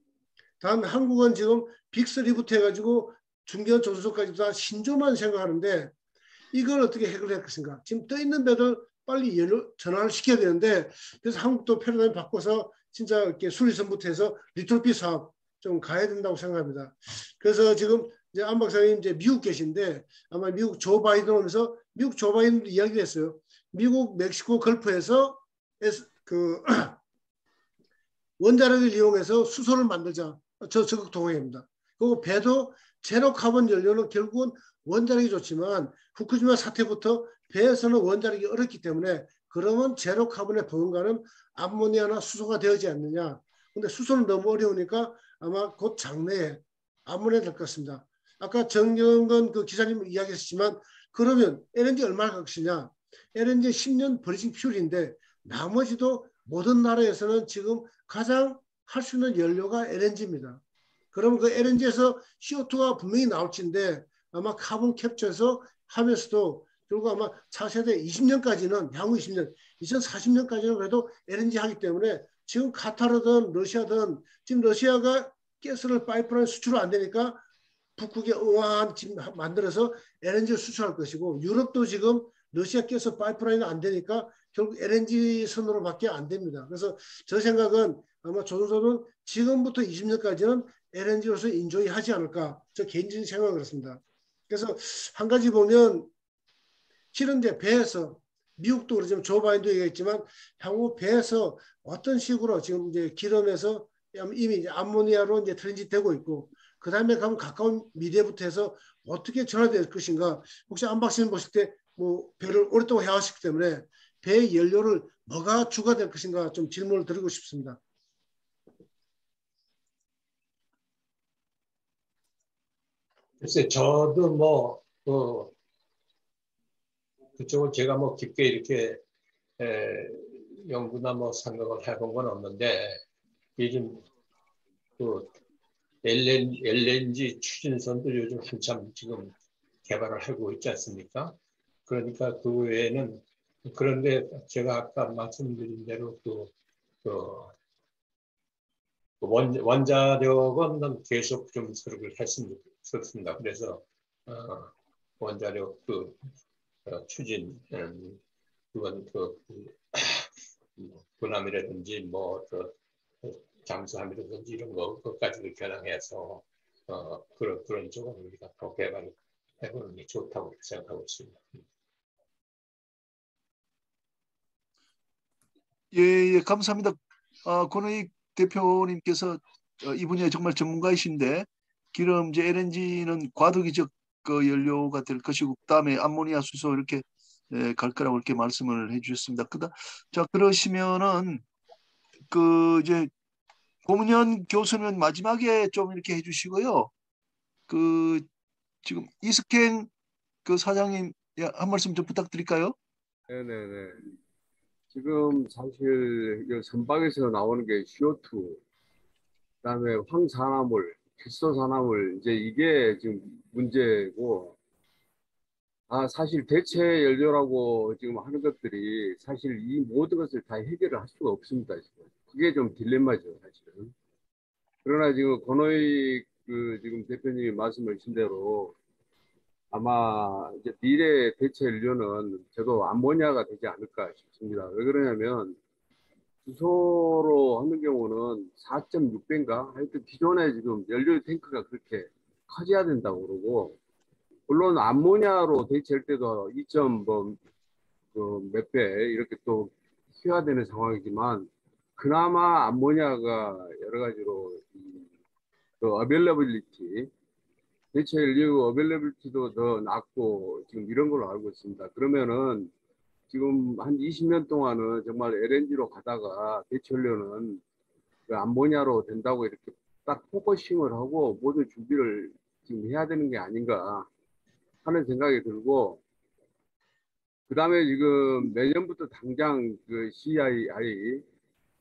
다음 한국은 지금 빅3부터 해가지고 중견 조선소까지 다 신조만 생각하는데 이걸 어떻게 해결할 것인가. 지금 떠있는 배들 빨리 전환을 시켜야 되는데 그래서 한국도 패러다임 바꿔서 진짜 이렇게 수리선부터 해서 리트로핏 사업 좀 가야 된다고 생각합니다. 그래서 지금 이제 안 박사님 이제 미국 계신데 아마 미국 조 바이든 오면서 미국 조 바이든도 이야기를 했어요. 미국 멕시코 걸프에서 원자력을 이용해서 수소를 만들자. 저 적극 동의합니다. 그리고 배도 제로 카본 연료는 결국은 원자력이 좋지만 후쿠시마 사태부터 배에서는 원자력이 어렵기 때문에 그러면 제로 카본에 버금가는 암모니아나 수소가 되어지 않느냐. 근데 수소는 너무 어려우니까 아마 곧 장래에 암모니아 될 것 같습니다. 아까 정경건 그 기자님 이야기했지만 그러면 LNG 얼마나 갈 것이냐. LNG 10년 브리징 퓨얼인데 나머지도 모든 나라에서는 지금 가장 할 수 있는 연료가 LNG입니다. 그럼 그 LNG에서 CO2가 분명히 나올진데 아마 카본 캡처해서 하면서도 결국 아마 차세대 20년까지는 향후 20년, 2040년까지는 그래도 LNG 하기 때문에 지금 카타르든 러시아든 지금 러시아가 가스를 파이프라인 수출을 안 되니까 북극에 어마한 지금 만들어서 LNG를 수출할 것이고 유럽도 지금 러시아 가스 파이프라인이 안 되니까 결국 LNG 선으로밖에 안 됩니다. 그래서 저 생각은 아마 조선소는 지금부터 20년까지는 LNG로서 인조이 하지 않을까. 저 개인적인 생각은 그렇습니다. 그래서 한 가지 보면 실은 이제 배에서 미국도 그렇지만 조 바이든도 얘기했지만 향후 배에서 어떤 식으로 지금 이제 기름에서 이미 이제 암모니아로 이제 트랜짓 되고 있고 그 다음에 가면 가까운 미래부터 해서 어떻게 전환될 것인가. 혹시 안 박사님 보실 때 뭐 배를 오랫동안 해왔기 때문에 배의 연료를 뭐가 주가 될 것인가 좀 질문을 드리고 싶습니다. 글쎄, 저도 뭐, 그쪽은 제가 뭐 깊게 이렇게 연구나 뭐 생각을 해본 건 없는데, 요즘 그 LNG 추진선도 요즘 한참 지금 개발을 하고 있지 않습니까? 그러니까 그 외에는, 그런데 제가 아까 말씀드린 대로 원자력은 계속 좀 수립을 했습니다. 그래서 원자력 추진 그건 군함이라든지 뭐 잠수함이라든지 이런 것까지도 겨냥해서 그런 쪽은 우리가 더 개발해보는 게 좋다고 생각하고 있습니다. 예, 감사합니다. 권의익 대표님께서 이 분야에 정말 전문가이신데 기름제 LNG는 과도기적 그 연료가 될 것이고 그다음에 암모니아 수소 이렇게 갈 거라고 이렇게 말씀을 해주셨습니다. 자 그러시면은 그 이제 고문현 교수는 마지막에 좀 이렇게 해주시고요. 그 지금 이스캔 그 사장님 한 말씀 좀 부탁드릴까요? 네네네. 지금 사실 이 선박에서 나오는 게 CO2, 그다음에 황산화물, 필수산화물 이제 이게 지금 문제고, 사실 대체 연료라고 지금 하는 것들이 사실 이 모든 것을 다 해결을 할 수가 없습니다. 지금. 그게 좀 딜레마죠, 사실은. 그러나 지금 권호익 그 지금 대표님이 말씀하신 대로 아마 이제 미래 대체 연료는 저도 암모니아가 되지 않을까 싶습니다. 왜 그러냐면 주소로 하는 경우는 4.6배인가? 하여튼 기존에 지금 연료 탱크가 그렇게 커져야 된다고 그러고, 물론 암모니아로 대체할 때도 2몇 배 이렇게 또 키워야 되는 상황이지만, 그나마 암모니아가 여러 가지로 그 어빌러빌리티, 대체 연료 어빌러빌리티도 더 낮고 지금 이런 걸로 알고 있습니다. 그러면은 지금 한 20년 동안은 정말 LNG로 가다가 대체 연료는 그 암모니아로 된다고 이렇게 딱 포커싱을 하고 모든 준비를 지금 해야 되는 게 아닌가 하는 생각이 들고, 그 다음에 지금 내년부터 당장 그 CII,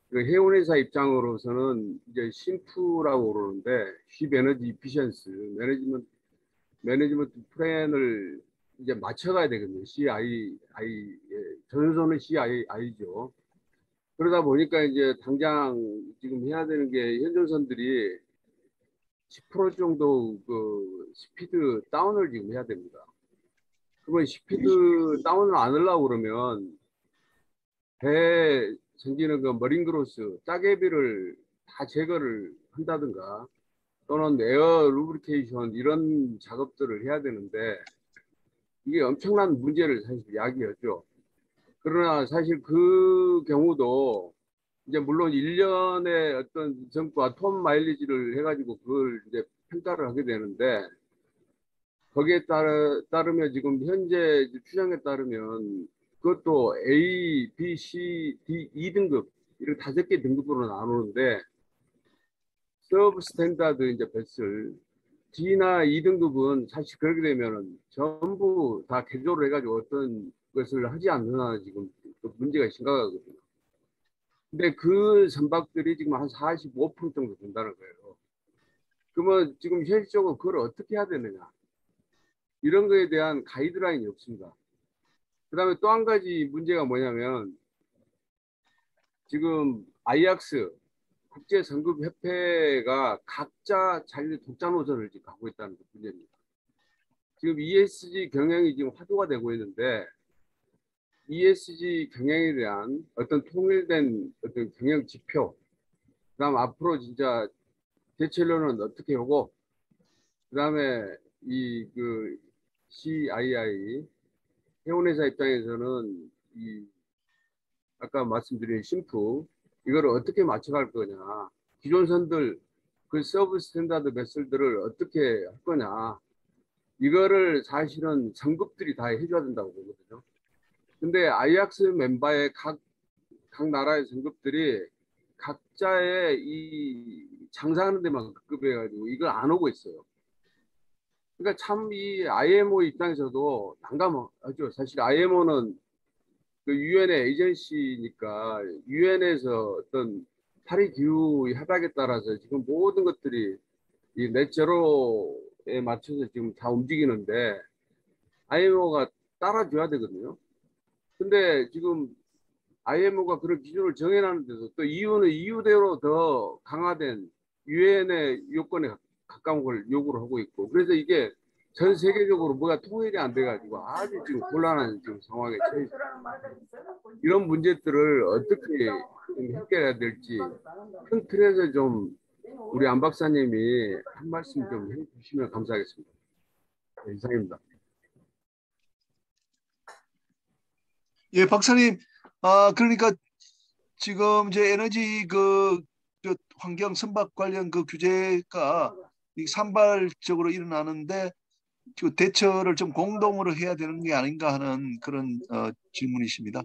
그 해운회사 입장으로서는 이제 심프라고 그러는데, Ship Energy Efficiency 매니지먼트 플랜을 이제 맞춰가야 되거든요. CII, 전선은 CII죠. 그러다 보니까 이제 당장 지금 해야 되는 게 현전선들이 10% 정도 그 스피드 다운을 지금 해야 됩니다. 그러면 스피드 다운을 안 하려고 그러면 배에 생기는 그 머린그로스, 짜개비를 다 제거를 한다든가 또는 에어 루브리케이션 이런 작업들을 해야 되는데 이게 엄청난 문제를 사실 야기하죠. 그러나 사실 그 경우도 이제 물론 1년에 어떤 점과 톤 마일리지를 해가지고 그걸 이제 평가를 하게 되는데, 거기에 따르면 지금 현재 추정에 따르면 그것도 A, B, C, D 2등급 이렇게 5개 등급으로 나누는데, 서브 스탠다드 이제 베슬 D나 2등급은 사실 그렇게 되면은 전부 다 개조를 해가지고 어떤 것을 하지 않는 한 지금 문제가 심각하거든요. 근데 그 선박들이 지금 한 45% 정도 된다는 거예요. 그러면 지금 현실적으로 그걸 어떻게 해야 되느냐, 이런 거에 대한 가이드라인이 없습니다. 그 다음에 또 한 가지 문제가 뭐냐면 지금 아이악스 국제선급협회가 각자 자기 독자 노선을 지금 가고 있다는 게 문제입니다. 지금 ESG 경영이 지금 화두가 되고 있는데, ESG 경영에 대한 어떤 통일된 어떤 경영 지표, 그다음 앞으로 진짜 대체로는 어떻게 하고, 그다음에 이 그 CII 해운회사 입장에서는 이 아까 말씀드린 심프 이거를 어떻게 맞춰갈 거냐, 기존 선들 그 서브 스탠다드 베슬들을 어떻게 할 거냐, 이거를 사실은 성급들이 다 해줘야 된다고 보거든요. 근데 아이악스 멤버의 각 나라의 성급들이 각자의 이 장사하는 데만 급급해가지고 이걸 안 오고 있어요. 그러니까 참 이 IMO 입장에서도 난감하죠. 사실 IMO는 그 유엔의 에이전시니까 유엔에서 어떤 파리 기후 협약에 따라서 지금 모든 것들이 이 넷제로에 맞춰서 지금 다 움직이는데 IMO가 따라줘야 되거든요. 근데 지금 IMO가 그런 기준을 정해놨는데도 또 EU는 EU대로 더 강화된 유엔의 요건에 가까운 걸 요구를 하고 있고, 그래서 이게 전 세계적으로 뭐가 통일이 안 돼가지고 아주 지금 곤란한 지금 상황에 처해 있습니다. 이런 문제들을 어떻게 좀 해결해야 될지 큰 틀에서 좀 우리 안 박사님이 한 말씀 좀 해주시면 감사하겠습니다. 네, 이상입니다. 예, 박사님, 그러니까 지금 이제 에너지 그 환경 선박 관련 그 규제가 산발적으로 일어나는데 그 대처를 좀 공동으로 해야 되는 게 아닌가 하는 그런 질문이십니다.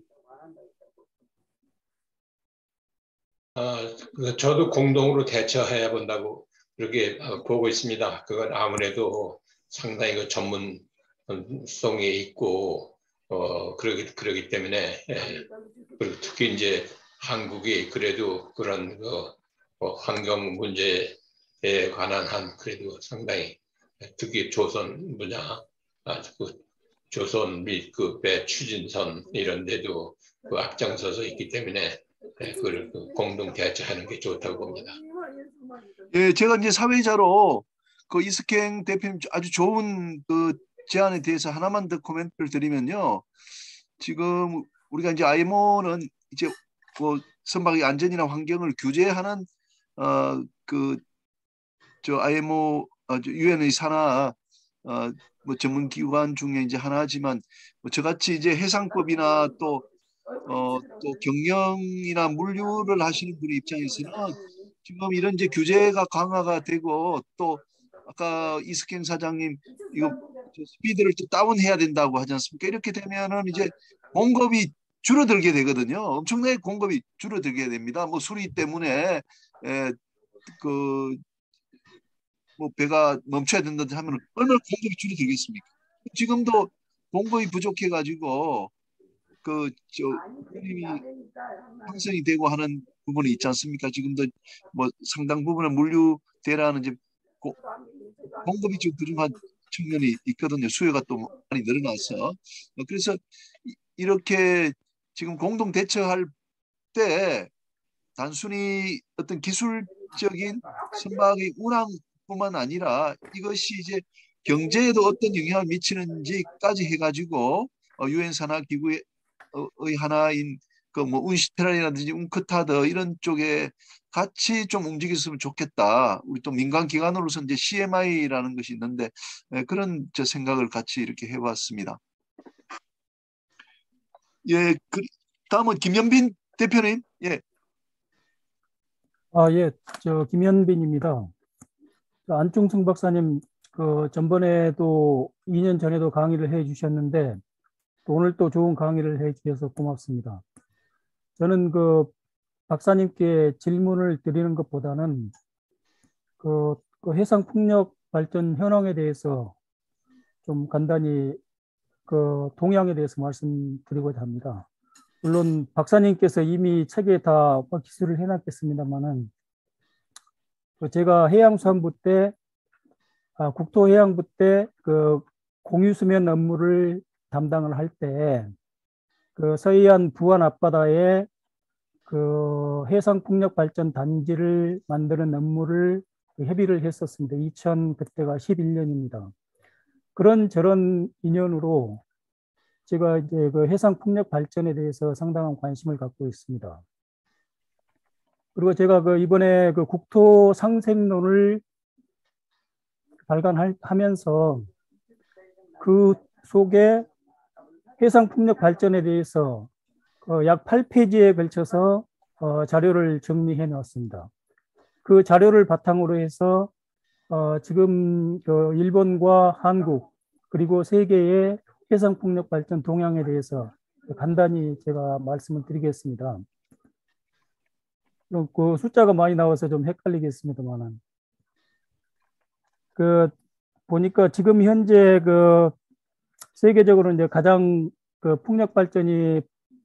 저도 공동으로 대처해야 본다고 그렇게 보고 있습니다. 그건 아무래도 상당히 그 전문성이 있고 그러기 때문에 그리고 특히 이제 한국이 그래도 그런 환경 문제에 관한 한 그래도 상당히 특히 조선 분야, 그 조선 및 그 배 추진선 이런 데도 그 앞장서서 있기 때문에 그걸 공동 대처하는 게 좋다고 봅니다. 예, 제가 이제 사회자로 그 이스캥 대표님 아주 좋은 그 제안에 대해서 하나만 더 코멘트를 드리면요. 지금 우리가 이제 IMO는 이제 뭐 선박의 안전이나 환경을 규제하는 저 IMO 유엔의 산하 뭐 전문 기관 중에 이제 하나지만 뭐 저같이 이제 해상법이나 또 경영이나 물류를 하시는 분의 입장에서는 지금 이런 이제 규제가 강화가 되고 또 아까 이스캥 사장님 이거 스피드를 또 다운해야 된다고 하지 않습니까? 이렇게 되면은 이제 공급이 줄어들게 되거든요. 엄청나게 공급이 줄어들게 됩니다. 뭐 수리 때문에 뭐 배가 멈춰야 된다든지 하면 얼마나 공급이 줄어들겠습니까? 지금도 공급이 부족해가지고 이미 형성이 되고 하는 부분이 있지 않습니까? 지금도 뭐 상당 부분의 물류 대란은 이제 공급이 좀 부족한 측면이 있거든요. 수요가 또 많이 늘어나서 그래서 이렇게 지금 공동 대처할 때 단순히 어떤 기술적인 선박의 운항뿐만 아니라 이것이 이제 경제에도 어떤 영향을 미치는지까지 해가지고 유엔 산하 기구의 하나인 그 뭐 운시테라이라든지 운크타드 이런 쪽에 같이 좀 움직였으면 좋겠다. 우리 또 민간 기관으로서 이제 CMI라는 것이 있는데 그런 저 생각을 같이 이렇게 해봤습니다. 예, 다음은 김현빈 대표님. 예. 예, 저 김현빈입니다. 안중승 박사님 그 전번에도 2년 전에도 강의를 해주셨는데 또 오늘 또 좋은 강의를 해주셔서 고맙습니다. 저는 그 박사님께 질문을 드리는 것보다는 그 해상 풍력 발전 현황에 대해서 좀 간단히 그 동향에 대해서 말씀드리고자 합니다. 물론 박사님께서 이미 책에 다 기술을 해놨겠습니다만은 제가 해양수산부 때 국토해양부 때 그 공유수면 업무를 담당을 할 때 그 서해안 부안 앞바다에 그 해상풍력발전 단지를 만드는 업무를 협의를 했었습니다. 그때가 11년입니다. 그런 저런 인연으로 제가 이제 그 해상풍력 발전에 대해서 상당한 관심을 갖고 있습니다. 그리고 제가 그 이번에 그 국토 상생론을 발간하면서 그 속에 해상풍력 발전에 대해서 약 8페이지에 걸쳐서 자료를 정리해 놓았습니다. 그 자료를 바탕으로 해서 지금 일본과 한국 그리고 세계의 해상풍력 발전 동향에 대해서 간단히 제가 말씀을 드리겠습니다. 그 숫자가 많이 나와서 좀 헷갈리겠습니다만은 보니까 지금 현재 세계적으로 이제 가장 풍력 발전이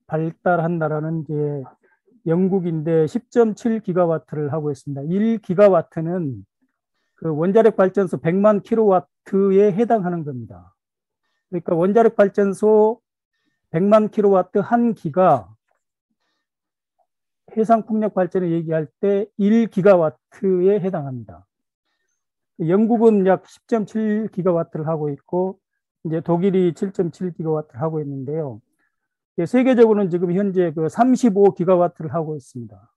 발달한 나라는 이제 영국인데 10.7기가와트를 하고 있습니다. 1기가와트는 그 원자력 발전소 100만 킬로와트에 해당하는 겁니다. 그러니까 원자력 발전소 100만 킬로와트 한 기가 해상 풍력 발전을 얘기할 때 1기가와트에 해당합니다. 영국은 약 10.7기가와트를 하고 있고 이제 독일이 7.7기가와트를 하고 있는데요. 세계적으로는 지금 현재 35기가와트를 하고 있습니다.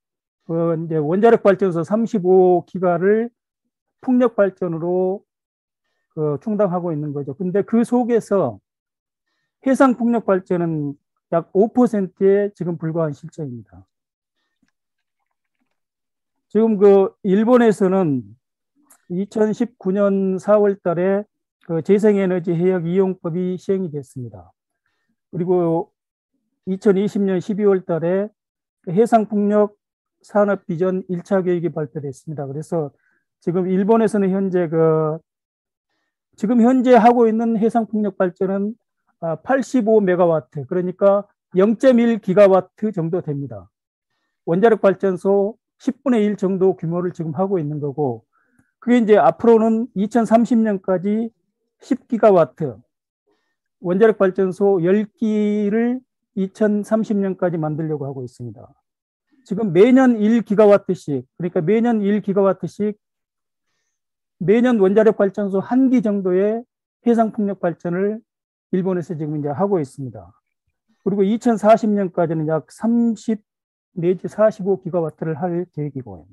이제 원자력 발전소 35기가를 풍력 발전으로 충당하고 있는 거죠. 근데 그 속에서 해상 풍력 발전은 약 5%에 지금 불과한 실정입니다. 지금 그 일본에서는 2019년 4월 달에 그 재생에너지 해역 이용법이 시행이 됐습니다. 그리고 2020년 12월 달에 해상풍력 산업 비전 1차 계획이 발표됐습니다. 그래서 지금 일본에서는 현재 지금 현재 하고 있는 해상풍력 발전은 85메가와트, 그러니까 0.1기가와트 정도 됩니다. 원자력 발전소 10분의 1 정도 규모를 지금 하고 있는 거고, 그게 이제 앞으로는 2030년까지 10기가와트, 원자력 발전소 10기를 2030년까지 만들려고 하고 있습니다. 지금 매년 1기가와트씩, 그러니까 매년 1기가와트씩 매년 원자력 발전소 1기 정도의 해상풍력 발전을 일본에서 지금 이제 하고 있습니다. 그리고 2040년까지는 약 30 내지 45기가와트를 할 계획이고요.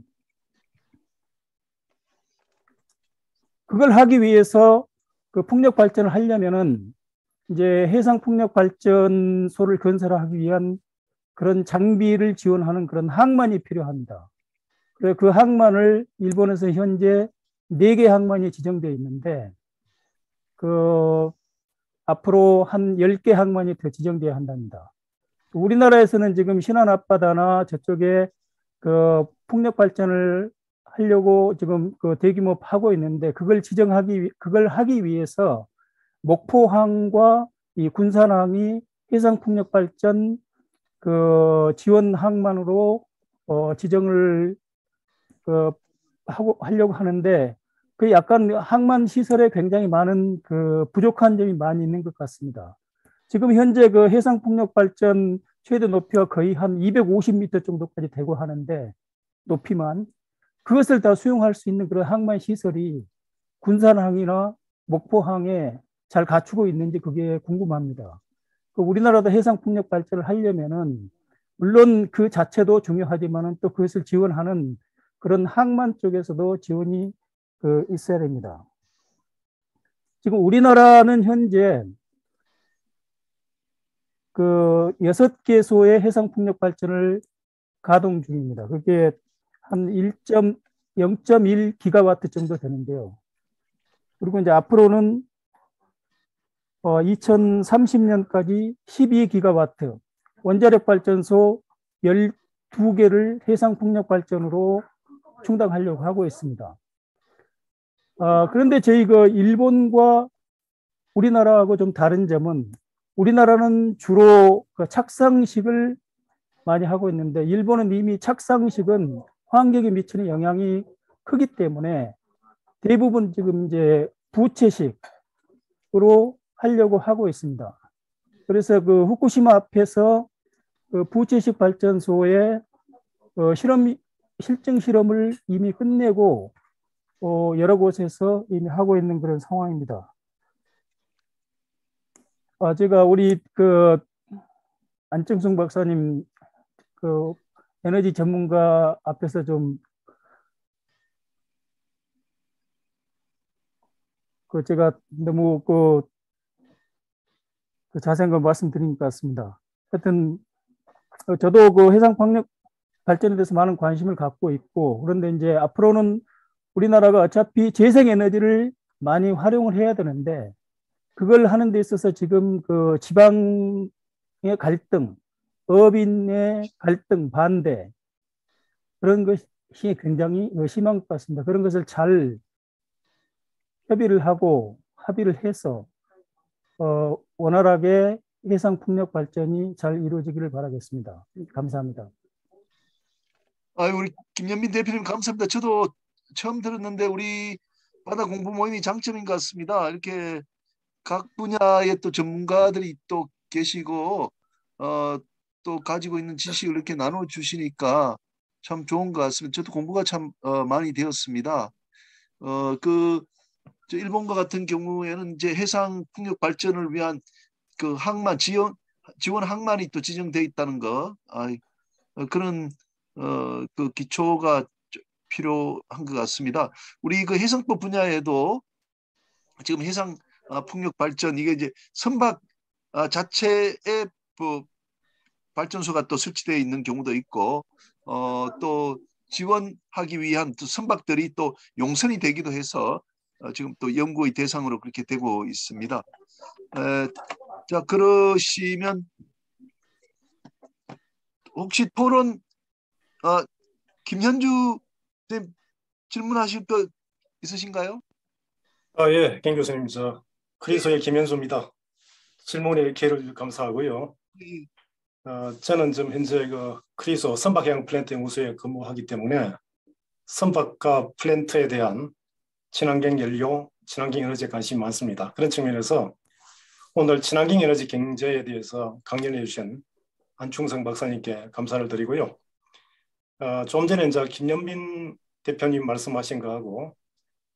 그걸 하기 위해서 그 풍력 발전을 하려면은 이제 해상 풍력 발전소를 건설하기 위한 그런 장비를 지원하는 그런 항만이 필요합니다. 그래서 그 항만을 일본에서 현재 4개 항만이 지정되어 있는데 앞으로 한 10개 항만이 더 지정되어야 한답니다. 우리나라에서는 지금 신안 앞바다나 저쪽에 그 풍력 발전을 하려고 지금 그 대규모 하고 있는데 그걸 하기 위해서 목포항과 이 군산항이 해상 풍력 발전 그 지원 항만으로 지정을 하려고 하는데 그 약간 항만 시설에 굉장히 많은 그 부족한 점이 많이 있는 것 같습니다. 지금 현재 그 해상 풍력 발전 최대 높이가 거의 한 250m 정도까지 되고 하는데 높이만 그것을 다 수용할 수 있는 그런 항만 시설이 군산항이나 목포항에 잘 갖추고 있는지 그게 궁금합니다. 우리나라도 해상 풍력 발전을 하려면은 물론 그 자체도 중요하지만은 또 그것을 지원하는 그런 항만 쪽에서도 지원이 있어야 됩니다. 지금 우리나라는 현재 6개소의 해상 풍력 발전을 가동 중입니다. 그게 한 0.1기가와트 정도 되는데요. 그리고 이제 앞으로는 2030년까지 12기가와트 원자력 발전소 12개를 해상 풍력 발전으로 충당하려고 하고 있습니다. 그런데 저희 일본과 우리나라하고 좀 다른 점은 우리나라는 주로 착상식을 많이 하고 있는데 일본은 이미 착상식은 환경에 미치는 영향이 크기 때문에 대부분 지금 이제 부채식으로 하려고 하고 있습니다. 그래서 후쿠시마 앞에서 부채식 발전소의 실증 실험을 이미 끝내고 여러 곳에서 이미 하고 있는 그런 상황입니다. 제가 우리 안정숙 박사님 에너지 전문가 앞에서 좀 제가 너무 자세한 걸 말씀드린 것 같습니다. 하여튼 저도 해상 풍력 발전에 대해서 많은 관심을 갖고 있고 그런데 이제 앞으로는 우리나라가 어차피 재생에너지를 많이 활용을 해야 되는데 그걸 하는 데 있어서 지금 지방의 갈등, 업인의 갈등, 반대 그런 것이 굉장히 심한 것 같습니다. 그런 것을 잘 협의를 하고 합의를 해서 원활하게 해상 풍력 발전이 잘 이루어지기를 바라겠습니다. 감사합니다. 우리 김연민 대표님 감사합니다. 저도 처음 들었는데 우리 바다 공부 모임이 장점인 것 같습니다. 이렇게 각 분야의 또 전문가들이 또 계시고 또 가지고 있는 지식을 이렇게 나눠 주시니까 참 좋은 것 같습니다. 저도 공부가 참 많이 되었습니다. 저 일본과 같은 경우에는 이제 해상 풍력 발전을 위한 항만 지원 항만이 또 지정돼 있다는 거 그런 기초가 필요한 것 같습니다. 우리 해상법 분야에도 지금 해상 풍력 발전 이게 이제 선박 자체의 발전소가 또 설치되어 있는 경우도 있고 또 지원하기 위한 또 선박들이 또 용선이 되기도 해서 지금 또 연구의 대상으로 그렇게 되고 있습니다. 자, 그러시면 혹시 토론 김현주 선생님 질문하실 거 있으신가요? 예, 김 교수님, 크리소의 김현수입니다. 질문에 기회를 감사하고요. 저는 지금 현재 크리소 선박해양 플랜트 연구소에 근무하기 때문에 선박과 플랜트에 대한 친환경 연료, 친환경 에너지에 관심이 많습니다. 그런 측면에서 오늘 친환경 에너지 경제에 대해서 강연해 주신 안충성 박사님께 감사를 드리고요. 좀 전에 이제 김연빈 대표님 말씀하신 거하고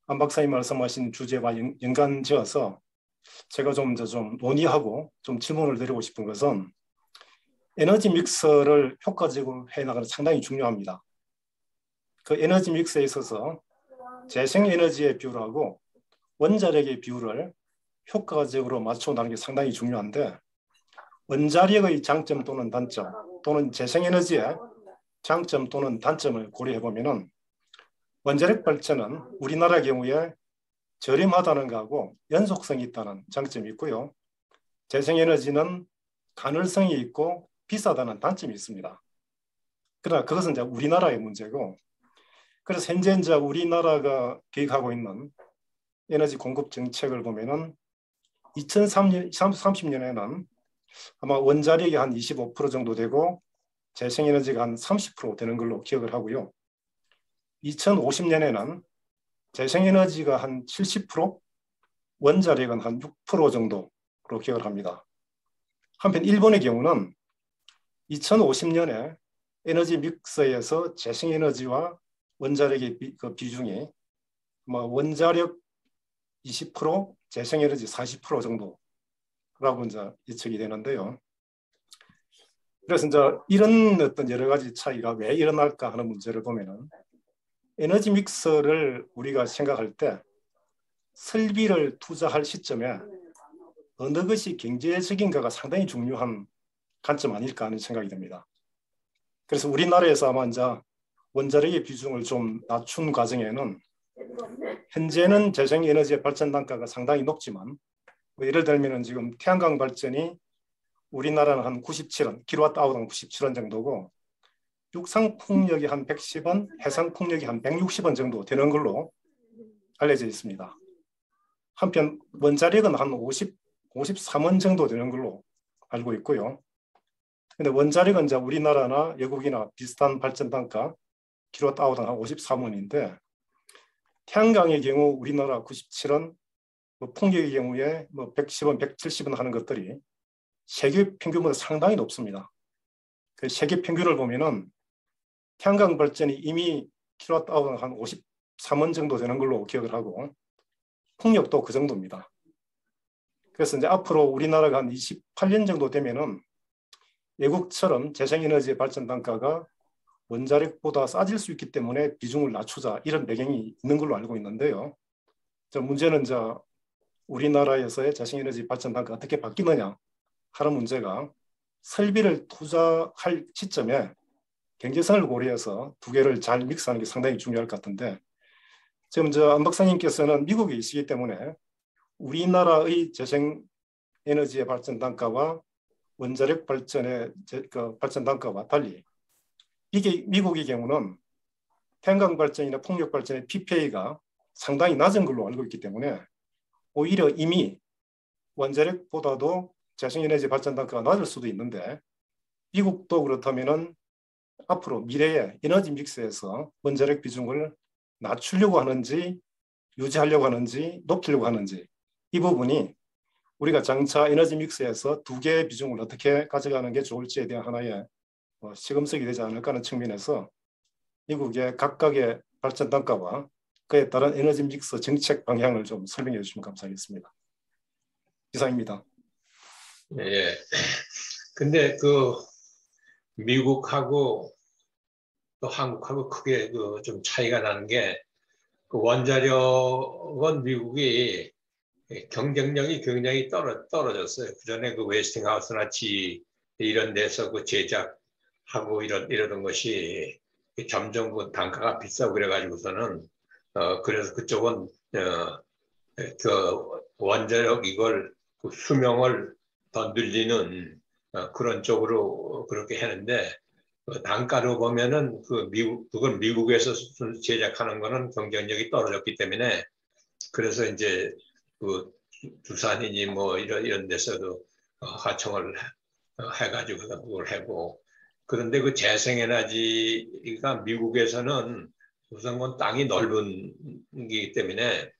안 박사님 말씀하신 주제와 연관지어서 제가 좀 논의하고 좀 질문을 드리고 싶은 것은 에너지 믹스를 효과적으로 해나가는 상당히 중요합니다. 그 에너지 믹스에 있어서 재생에너지의 비율하고 원자력의 비율을 효과적으로 맞춰나가는 게 상당히 중요한데 원자력의 장점 또는 단점 또는 재생에너지의 장점 또는 단점을 고려해 보면은 원자력 발전은 우리나라 경우에 저렴하다는 것하고 연속성이 있다는 장점이 있고요. 재생에너지는 가능성이 있고 비싸다는 단점이 있습니다. 그러나 그것은 이제 우리나라의 문제고, 그래서 현재 이제 우리나라가 계획하고 있는 에너지 공급 정책을 보면은 2030년에는 아마 원자력이 한 25% 정도 되고 재생에너지가 한 30% 되는 걸로 기억을 하고요. 2050년에는 재생에너지가 한 70%, 원자력은 한 6% 정도로 기억을 합니다. 한편 일본의 경우는 2050년에 에너지 믹스에서 재생에너지와 원자력의 비중이 원자력 20%, 재생에너지 40% 정도라고 이제 예측이 되는데요. 그래서 이제 이런 어떤 여러 가지 차이가 왜 일어날까 하는 문제를 보면은 에너지 믹스를 우리가 생각할 때 설비를 투자할 시점에 어느 것이 경제적인가가 상당히 중요한 관점 아닐까 하는 생각이 듭니다. 그래서 우리나라에서 아마 이제 원자력의 비중을 좀 낮춘 과정에는 현재는 재생에너지의 발전 단가가 상당히 높지만 예를 들면 지금 태양광 발전이 우리나라는 한 97원, 킬로와트아워당 97원 정도고 육상 풍력이 한 110원, 해상 풍력이 한 160원 정도 되는 걸로 알려져 있습니다. 한편 원자력은 한 53원 정도 되는 걸로 알고 있고요. 근데 원자력은 이제 우리나라나 외국이나 비슷한 발전 단가 킬로와트아워당 한 53원인데 태양광의 경우 우리나라 97원, 풍력의 경우에 110원, 170원 하는 것들이 세계 평균보다 상당히 높습니다. 그 세계 평균을 보면은 태양광 발전이 이미 킬로와트아워당 한 53원 정도 되는 걸로 기억을 하고 풍력도 그 정도입니다. 그래서 이제 앞으로 우리나라가 한 28년 정도 되면은 외국처럼 재생에너지의 발전 단가가 원자력보다 싸질 수 있기 때문에 비중을 낮추자 이런 배경이 있는 걸로 알고 있는데요. 문제는 이제 우리나라에서의 재생에너지 발전 단가가 어떻게 바뀌느냐 하는 문제가 설비를 투자할 시점에 경제성을 고려해서 두 개를 잘 믹스하는 게 상당히 중요할 것 같은데 지금 안 박사님께서는 미국에 있기 때문에 우리나라의 재생에너지의 발전 단가와 원자력 발전의 발전 단가와 달리 이게 미국의 경우는 태양광 발전이나 풍력 발전의 PPA가 상당히 낮은 걸로 알고 있기 때문에 오히려 이미 원자력보다도 재생에너지 발전 단가가 낮을 수도 있는데 미국도 그렇다면은 앞으로 미래의 에너지 믹스에서 원자력 비중을 낮추려고 하는지 유지하려고 하는지 높이려고 하는지 이 부분이 우리가 장차 에너지 믹스에서 두 개의 비중을 어떻게 가져가는 게 좋을지에 대한 하나의 시금석이 되지 않을까 하는 측면에서 미국의 각각의 발전 단가와 그에 따른 에너지 믹스 정책 방향을 좀 설명해 주시면 감사하겠습니다. 이상입니다. 예. 근데 미국하고 또 한국하고 크게 좀 차이가 나는 게 원자력은 미국이 경쟁력이 굉장히 떨어졌어요. 그전에 웨스팅하우스나 GE 이런 데서 제작하고 이러던 것이 점점 그 단가가 비싸고 그래가지고서는 그래서 그쪽은 그 원자력 이걸 그 수명을 더 늘리는 그런 쪽으로 그렇게 하는데 그 단가로 보면은 그건 미국에서 제작하는 거는 경쟁력이 떨어졌기 때문에 그래서 이제 그 두산이니 뭐 이런 데서도 하청을 해가지고 그걸 하고 그런데 그 재생에너지가 미국에서는 우선 건 땅이 넓은 거기 때문에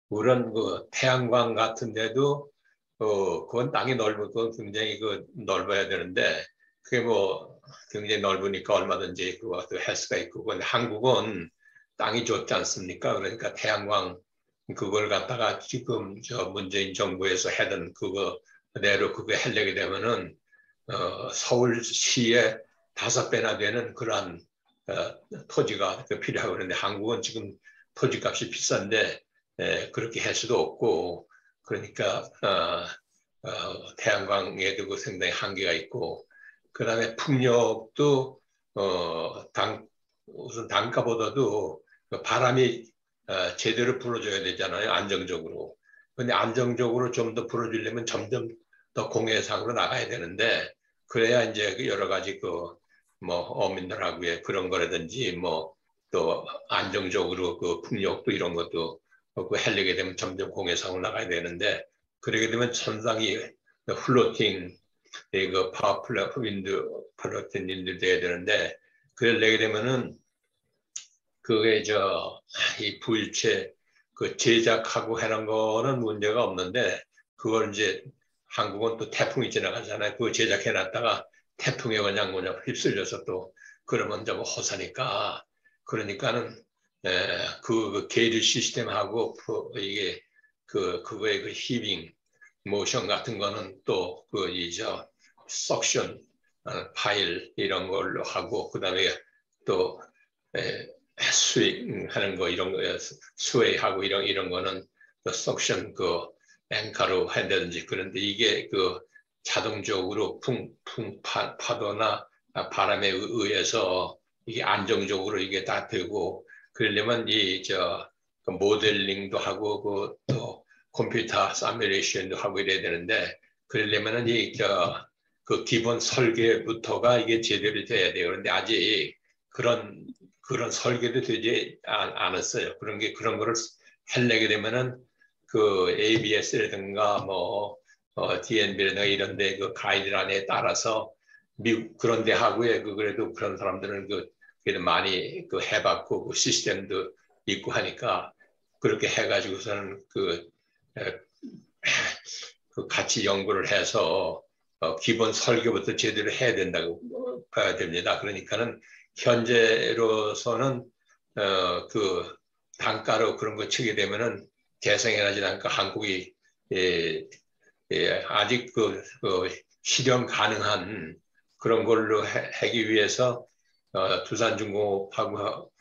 그런 그 태양광 같은 데도 그건 땅이 넓고 굉장히 넓어야 되는데 그게 뭐 굉장히 넓으니까 얼마든지 그것도 할 수가 있고 근데 한국은 땅이 좋지 않습니까? 그러니까 태양광 그걸 갖다가 지금 저 문재인 정부에서 하던 그거대로 그거 하려게 되면은 서울시에 5배나 되는 그러한 토지가 필요하고 그런데 한국은 지금 토지값이 비싼데 그렇게 할 수도 없고 그러니까 태양광에도 그 상당히 한계가 있고 그 다음에 풍력도 우선 단가보다도 바람이 제대로 불어줘야 되잖아요. 안정적으로. 근데 안정적으로 좀 더 불어주려면 점점 더 공해상으로 나가야 되는데 그래야 이제 여러 가지 뭐 어민들하고의 그런 거라든지 뭐 또 안정적으로 그 풍력도 이런 것도 하려게 되면 점점 공해상으로 나가야 되는데 그러게 되면 천상이 플로팅 그 파워플랫 윈드 플로팅 윈드 돼야 되는데 그러려게 되면은 그게 이 부일체 그 제작하고 하는 거는 문제가 없는데 그걸 이제 한국은 또 태풍이 지나가잖아요. 그거 제작해 놨다가 태풍에 그냥 휩쓸려서 또 그러면 좀 허사니까 그러니까는 그 게이드 시스템하고 이게 그거의 그 히빙 모션 같은 거는 또 석션 파일 이런 걸로 하고 그다음에 또 스윙하는 거 이런 거 스웨이하고 이런 거는 그 석션 앵카로 한다든지 그런데 이게 자동적으로 파도나 바람에 의해서 이게 안정적으로 이게 다 되고 그러려면 모델링도 하고 또 컴퓨터 시뮬레이션도 하고 이래야 되는데 그러려면은 그 기본 설계부터가 이게 제대로 돼야 돼요. 그런데 아직 그런 설계도 되지 않았어요. 그런 거를 하려게 되면은 그 ABS라든가 뭐 DNB라든가 이런 데 그 가이드라인에 따라서 미국 그런 데 하고에 그래도 그런 사람들은 그래도 많이 해봤고 그 시스템도 있고 하니까 그렇게 해가지고서는 같이 연구를 해서 기본 설계부터 제대로 해야 된다고 봐야 됩니다. 그러니까는 현재로서는 그 단가로 그런 거 치게 되면은 재생에너지 단가 한국이 아직 실현 가능한 그런 걸로 하기 위해서 두산중공업하고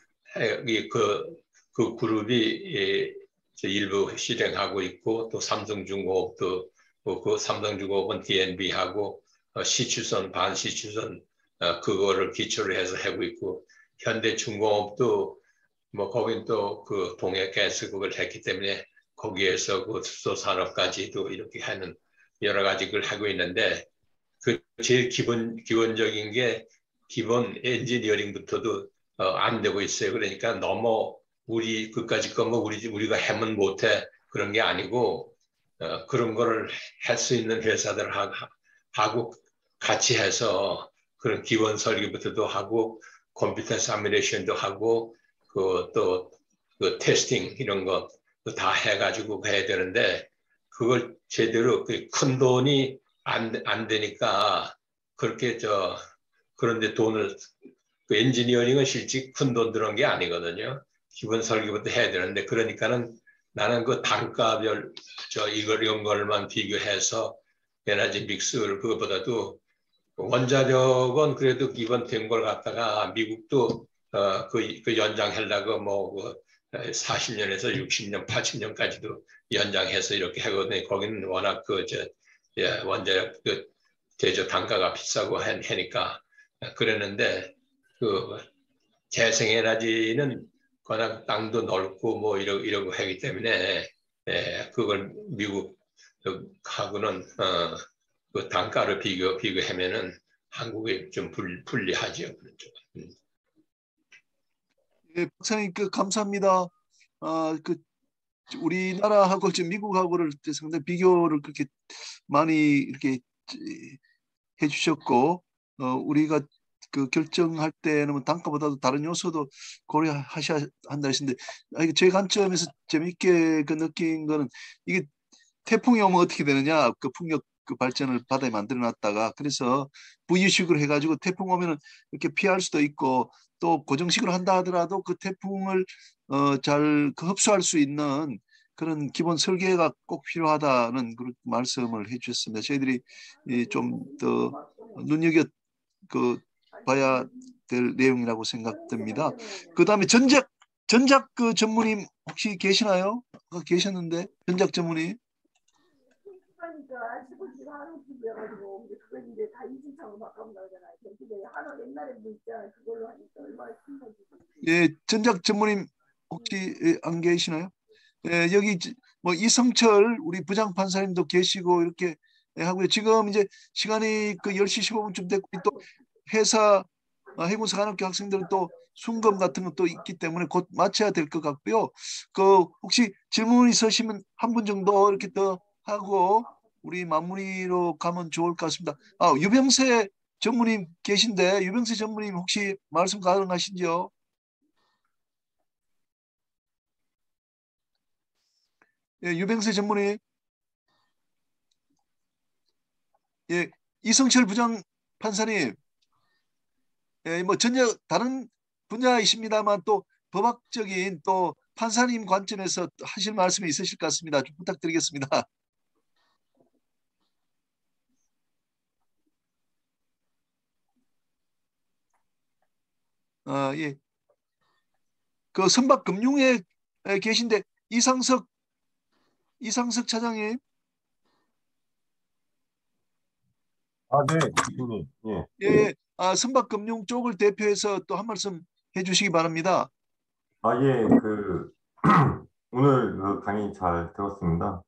그 그룹이 일부 실행하고 있고 또 삼성중공업도 그 삼성중공업은 DNB하고 시추선 반시추선 그거를 기초로 해서 하고 있고 현대중공업도 뭐 거긴 또 그 동해가스 그걸 했기 때문에 거기에서 그 수소산업까지도 이렇게 하는 여러 가지 걸 하고 있는데 그 제일 기본적인 게 기본 엔지니어링부터도 안 되고 있어요. 그러니까 너무 우리 그까짓 거 뭐 우리가 하면 못해 그런 게 아니고 그런 거를 할 수 있는 회사들하고 같이 해서 그런 기본 설계부터도 하고 컴퓨터 시뮬레이션도 하고 또 테스팅 이런 거 다 해가지고 해야 되는데 그걸 제대로 큰 돈이 안 되니까 그렇게 그런데 돈을 엔지니어링은 실제 큰 돈 들어온 게 아니거든요. 기본 설계부터 해야 되는데 그러니까는 나는 그 단가별 이런 걸만 비교해서 에너지 믹스를 그것보다도 원자력은 그래도 기본 된 걸 갖다가 미국도 그 연장하려고 뭐 40년에서 60년, 80년까지도 연장해서 이렇게 하거든요. 거기는 워낙 원자력 대저 단가가 비싸고 하니까 그랬는데 재생에너지는 워낙 땅도 넓고 뭐 이런 거 하기 때문에 그걸 미국하고는 그 단가를 비교하면은 한국에 좀 불리하죠. 그렇죠. 예, 박사님 감사합니다. 그 우리나라하고 지금 미국하고를 상당히 비교를 그렇게 많이 이렇게 해주셨고, 우리가 그 결정할 때는 뭐 단가보다도 다른 요소도 고려하셔야 한다 했는데, 제 관점에서 재밌게 그 느낀 거는 이게 태풍이 오면 어떻게 되느냐, 그 풍력 그 발전을 바다에 만들어놨다가 그래서 V식으로 해가지고 태풍 오면은 이렇게 피할 수도 있고 또 고정식으로 한다 하더라도 그 태풍을 잘 흡수할 수 있는 그런 기본 설계가 꼭 필요하다는 그런 말씀을 해주셨습니다. 저희들이 좀 더 눈여겨 봐야 될 내용이라고 생각됩니다. 그 다음에 전작 그 전무님 혹시 계시나요? 계셨는데 전작 전무님. 그러니까 시골지가 한옥 집이어가지고 그건 이제 다 이진창으로 바꿔면 나오잖아요. 한옥 옛날에 뭐 있잖아요. 그걸로 하니까 얼마나 신선지. 예, 전작 전무님 혹시 안 계시나요? 예, 여기 뭐 이성철 우리 부장판사님도 계시고 이렇게 하고요. 지금 이제 시간이 그 10시 15분쯤 됐고 또 회사 해군사 간학교 학생들은 또 순금 같은 것도 있기 때문에 곧 마쳐야 될 것 같고요. 그 혹시 질문 있으시면 한 분 정도 이렇게 더 하고 우리 마무리로 가면 좋을 것 같습니다. 유병세 전무님 계신데 유병세 전무님 혹시 말씀 가능하신지요? 예, 유병세 전무님. 예, 이성철 부장판사님. 예, 뭐 전혀 다른 분야이십니다만 또 법학적인 또 판사님 관점에서 하실 말씀이 있으실 것 같습니다. 좀 부탁드리겠습니다. 예. 그 선박금융에 계신데 이상석 차장님. 네, 교수님. 예. 예, 선박금융 쪽을 대표해서 또 한 말씀 해주시기 바랍니다. 예, 오늘 그 강의 잘 들었습니다.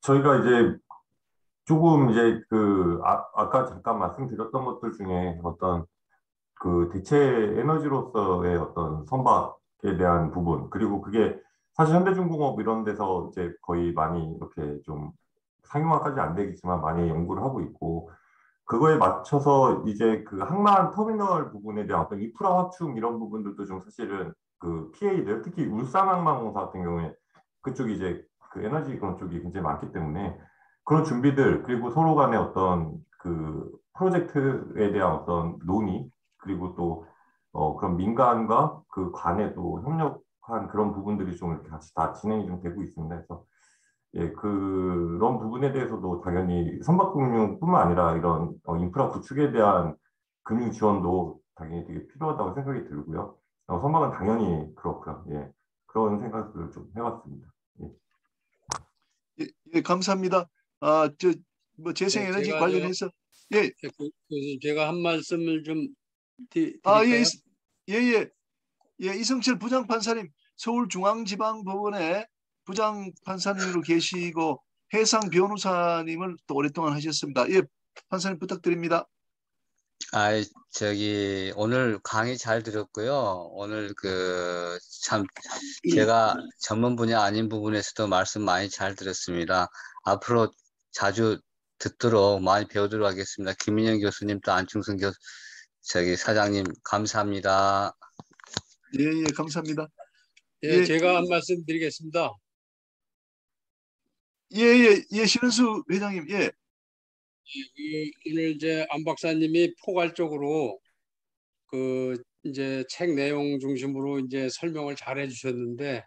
저희가 이제 조금 이제 아까 잠깐 말씀드렸던 것들 중에 어떤 그 대체 에너지로서의 어떤 선박에 대한 부분, 그리고 그게 사실 현대중공업 이런 데서 이제 거의 많이 이렇게 좀 상용화까지 안 되겠지만 많이 연구를 하고 있고, 그거에 맞춰서 이제 그 항만 터미널 부분에 대한 어떤 인프라 확충 이런 부분들도 좀 사실은 그 PA들, 특히 울산항만공사 같은 경우에 그쪽이 이제 그 에너지 그런 쪽이 굉장히 많기 때문에 그런 준비들, 그리고 서로 간의 어떤 그 프로젝트에 대한 어떤 논의, 그리고 또 그런 민간과 그 관에도 협력한 그런 부분들이 좀 이렇게 같이 다 진행이 좀 되고 있습니다. 그래서 예, 그런 부분에 대해서도 당연히 선박금융뿐만 아니라 이런 인프라 구축에 대한 금융 지원도 당연히 되게 필요하다고 생각이 들고요. 선박은 당연히 그렇고요. 예, 그런 생각들을 좀 해봤습니다. 예, 감사합니다. 뭐 재생에너지 관련해서 제가 한 말씀을 좀 드릴까요? 예, 이성철 부장판사님 서울중앙지방법원에 부장판사님으로 계시고 해상 변호사님을 또 오랫동안 하셨습니다. 예, 판사님 부탁드립니다. 오늘 강의 잘 들었고요. 오늘 참 제가 전문 분야 아닌 부분에서도 말씀 많이 잘 들었습니다. 앞으로 자주 듣도록 많이 배우도록 하겠습니다. 김민영 교수님 또 안충성 사장님 감사합니다. 예, 감사합니다. 예, 제가 한 말씀 드리겠습니다. 예, 신은수 회장님, 예. 오늘 이제 안 박사님이 포괄적으로 이제 책 내용 중심으로 이제 설명을 잘 해주셨는데,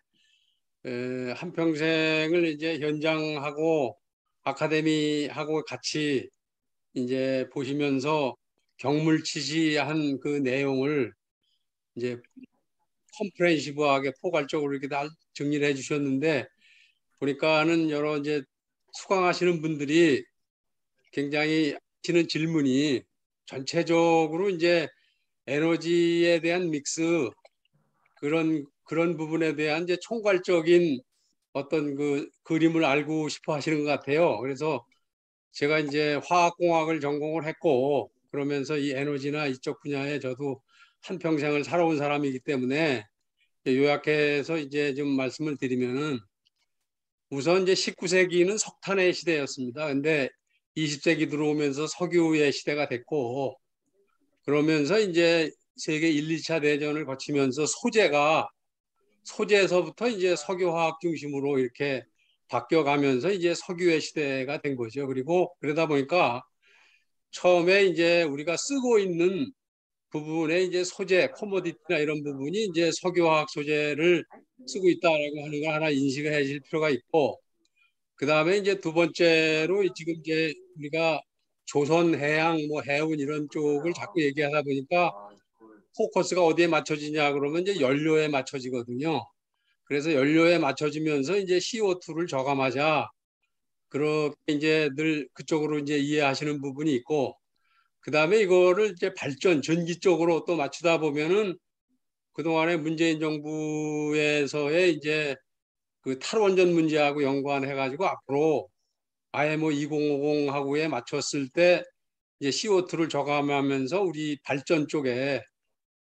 한평생을 이제 현장하고 아카데미하고 같이 이제 보시면서 경물치시한 그 내용을 이제 컴프레hen시브하게 포괄적으로 이렇게 다 정리를 해주셨는데, 보니까는 여러 이제 수강하시는 분들이 굉장히 하시는 질문이 전체적으로 이제 에너지에 대한 믹스 그런 부분에 대한 이제 총괄적인 어떤 그 그림을 알고 싶어 하시는 것 같아요. 그래서 제가 이제 화학공학을 전공을 했고 그러면서 이 에너지나 이쪽 분야에 저도 한평생을 살아온 사람이기 때문에 요약해서 이제 좀 말씀을 드리면은 우선 이제 19세기는 석탄의 시대였습니다. 근데 20세기 들어오면서 석유의 시대가 됐고 그러면서 이제 세계 1, 2차 대전을 거치면서 소재에서부터 이제 석유화학 중심으로 이렇게 바뀌어가면서 이제 석유의 시대가 된 거죠. 그리고 그러다 보니까 처음에 이제 우리가 쓰고 있는 부분에 이제 소재, 코모디티나 이런 부분이 이제 석유화학 소재를 쓰고 있다라고 하는 걸 하나 인식을 해줄 필요가 있고, 그 다음에 이제 두 번째로 지금 이제 우리가 조선 해양, 뭐 해운 이런 쪽을 자꾸 얘기하다 보니까 포커스가 어디에 맞춰지냐 그러면 이제 연료에 맞춰지거든요. 그래서 연료에 맞춰지면서 이제 CO2를 저감하자. 그렇게 이제 늘 그쪽으로 이제 이해하시는 부분이 있고, 그 다음에 이거를 이제 발전, 전기 쪽으로 또 맞추다 보면은 그동안에 문재인 정부에서의 이제 그 탈원전 문제하고 연관해가지고 앞으로 IMO 2050하고에 맞췄을 때 이제 CO2를 저감하면서 우리 발전 쪽에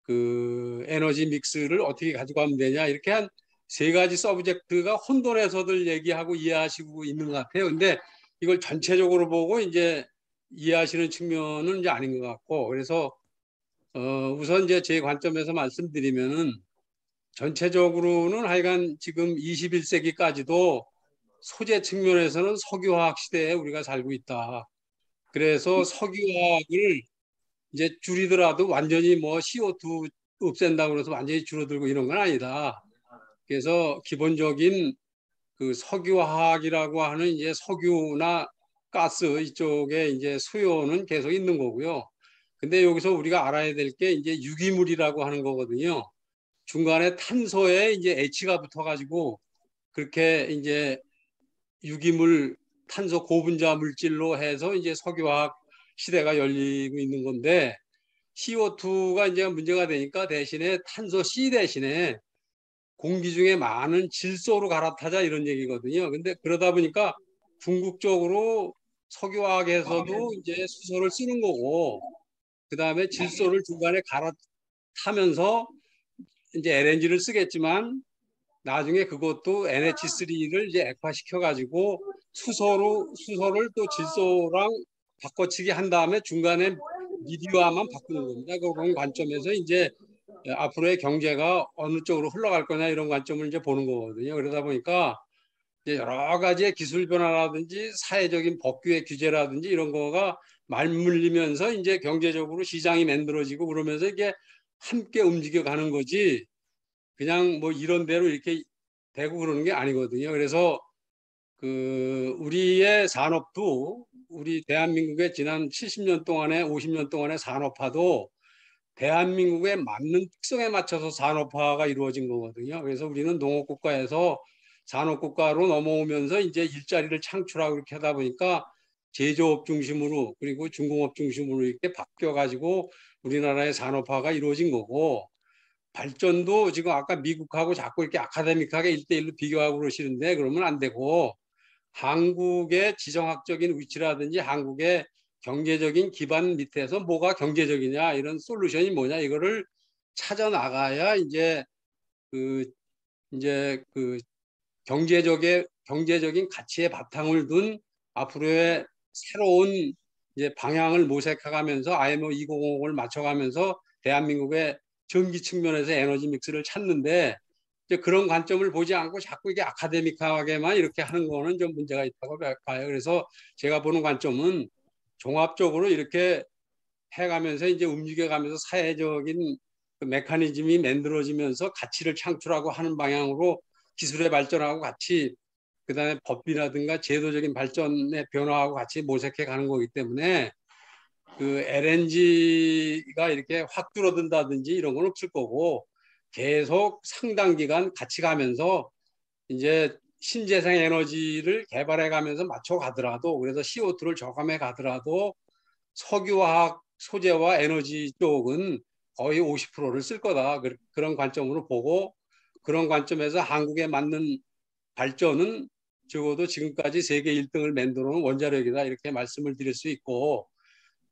그 에너지 믹스를 어떻게 가져가면 되냐 이렇게 한 세 가지 서브젝트가 혼돈해서들 얘기하고 이해하시고 있는 것 같아요. 근데 이걸 전체적으로 보고 이제 이해하시는 측면은 이제 아닌 것 같고, 그래서 우선 이제 제 관점에서 말씀드리면은 전체적으로는 하여간 지금 21세기까지도 소재 측면에서는 석유화학 시대에 우리가 살고 있다. 그래서 석유화학을 이제 줄이더라도 완전히 뭐 CO2 없앤다고 해서 완전히 줄어들고 이런 건 아니다. 그래서 기본적인 그 석유화학이라고 하는 이제 석유나 가스 이쪽에 이제 수요는 계속 있는 거고요. 근데 여기서 우리가 알아야 될 게 이제 유기물이라고 하는 거거든요. 중간에 탄소에 이제 H가 붙어가지고 그렇게 이제 유기물 탄소 고분자 물질로 해서 이제 석유화학 시대가 열리고 있는 건데 CO2가 이제 문제가 되니까 대신에 탄소 C 대신에 공기 중에 많은 질소로 갈아타자 이런 얘기거든요. 근데 그러다 보니까 궁극적으로 석유화학에서도 이제 수소를 쓰는 거고 그 다음에 질소를 중간에 갈아타면서 이제 LNG를 쓰겠지만 나중에 그것도 NH3를 이제 액화시켜 가지고 수소를 또 질소랑 바꿔치기 한 다음에 중간에 미디어만 바꾸는 겁니다. 그런 관점에서 이제 앞으로의 경제가 어느 쪽으로 흘러갈 거냐 이런 관점을 이제 보는 거거든요. 그러다 보니까 이제 여러 가지의 기술 변화라든지 사회적인 법규의 규제라든지 이런 거가 맞물리면서 이제 경제적으로 시장이 만들어지고 그러면서 이게 함께 움직여 가는 거지 그냥 뭐 이런 대로 이렇게 되고 그러는 게 아니거든요. 그래서 그 우리의 산업도 우리 대한민국의 지난 70년 동안에 50년 동안의 산업화도 대한민국에 맞는 특성에 맞춰서 산업화가 이루어진 거거든요. 그래서 우리는 농업국가에서 산업국가로 넘어오면서 이제 일자리를 창출하고 이렇게 하다 보니까 제조업 중심으로 그리고 중공업 중심으로 이렇게 바뀌어가지고 우리나라의 산업화가 이루어진 거고 발전도 지금 아까 미국하고 자꾸 이렇게 아카데믹하게 1대1로 비교하고 그러시는데 그러면 안 되고 한국의 지정학적인 위치라든지 한국의 경제적인 기반 밑에서 뭐가 경제적이냐 이런 솔루션이 뭐냐 이거를 찾아 나가야 이제 그 경제적인 가치의 바탕을 둔 앞으로의 새로운 이제 방향을 모색해가면서 IMO 2050을 맞춰가면서 대한민국의 전기 측면에서 에너지 믹스를 찾는데 이제 그런 관점을 보지 않고 자꾸 이게 아카데믹하게만 이렇게 하는 거는 좀 문제가 있다고 봐요. 그래서 제가 보는 관점은 종합적으로 이렇게 해가면서 이제 움직여가면서 사회적인 그 메커니즘이 만들어지면서 가치를 창출하고 하는 방향으로 기술의 발전하고 같이 그다음에 법이라든가 제도적인 발전의 변화하고 같이 모색해 가는 거기 때문에 그 LNG가 이렇게 확 줄어든다든지 이런 건 없을 거고 계속 상당 기간 같이 가면서 이제 신재생 에너지를 개발해 가면서 맞춰 가더라도 그래서 CO2를 저감해 가더라도 석유화학 소재와 에너지 쪽은 거의 50%를 쓸 거다. 그런 관점으로 보고 그런 관점에서 한국에 맞는 발전은 적어도 지금까지 세계 1등을 만들어온 원자력이다. 이렇게 말씀을 드릴 수 있고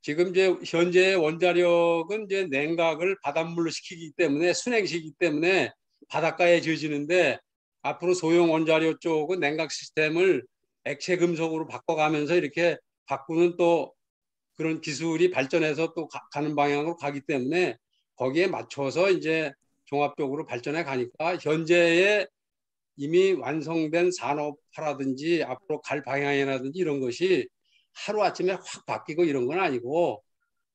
지금 이제 현재 원자력은 이제 냉각을 바닷물로 시키기 때문에 순행시키기 때문에 바닷가에 젖이는데 앞으로 소형 원자력 쪽은 냉각 시스템을 액체 금속으로 바꿔가면서 이렇게 바꾸는 또 그런 기술이 발전해서 또 가는 방향으로 가기 때문에 거기에 맞춰서 이제 종합적으로 발전해 가니까 현재의 이미 완성된 산업화라든지 앞으로 갈 방향이라든지 이런 것이 하루아침에 확 바뀌고 이런 건 아니고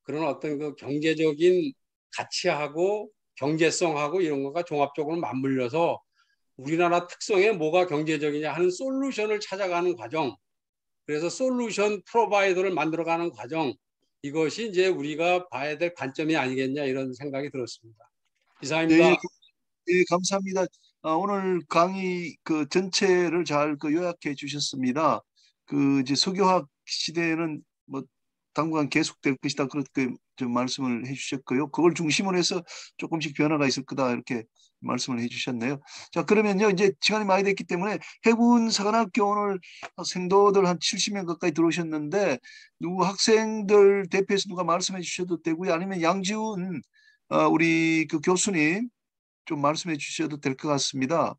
그런 어떤 그 경제적인 가치하고 경제성하고 이런 거가 종합적으로 맞물려서 우리나라 특성에 뭐가 경제적이냐 하는 솔루션을 찾아가는 과정, 그래서 솔루션 프로바이더를 만들어가는 과정, 이것이 이제 우리가 봐야 될 관점이 아니겠냐 이런 생각이 들었습니다. 이상입니다. 예, 예, 감사합니다. 오늘 강의 그 전체를 잘 그 요약해 주셨습니다. 그 이제 석유화학 시대는 뭐 당분간 계속될 것이다 그렇게 좀 말씀을 해주셨고요. 그걸 중심으로 해서 조금씩 변화가 있을 거다 이렇게 말씀을 해주셨네요. 자, 그러면요 이제 시간이 많이 됐기 때문에 해군사관학교 오늘 생도들 한 70명 가까이 들어오셨는데 누구 학생들 대표해서 누가 말씀해 주셔도 되고요. 아니면 양지훈 우리 그 교수님 좀 말씀해 주셔도 될 것 같습니다.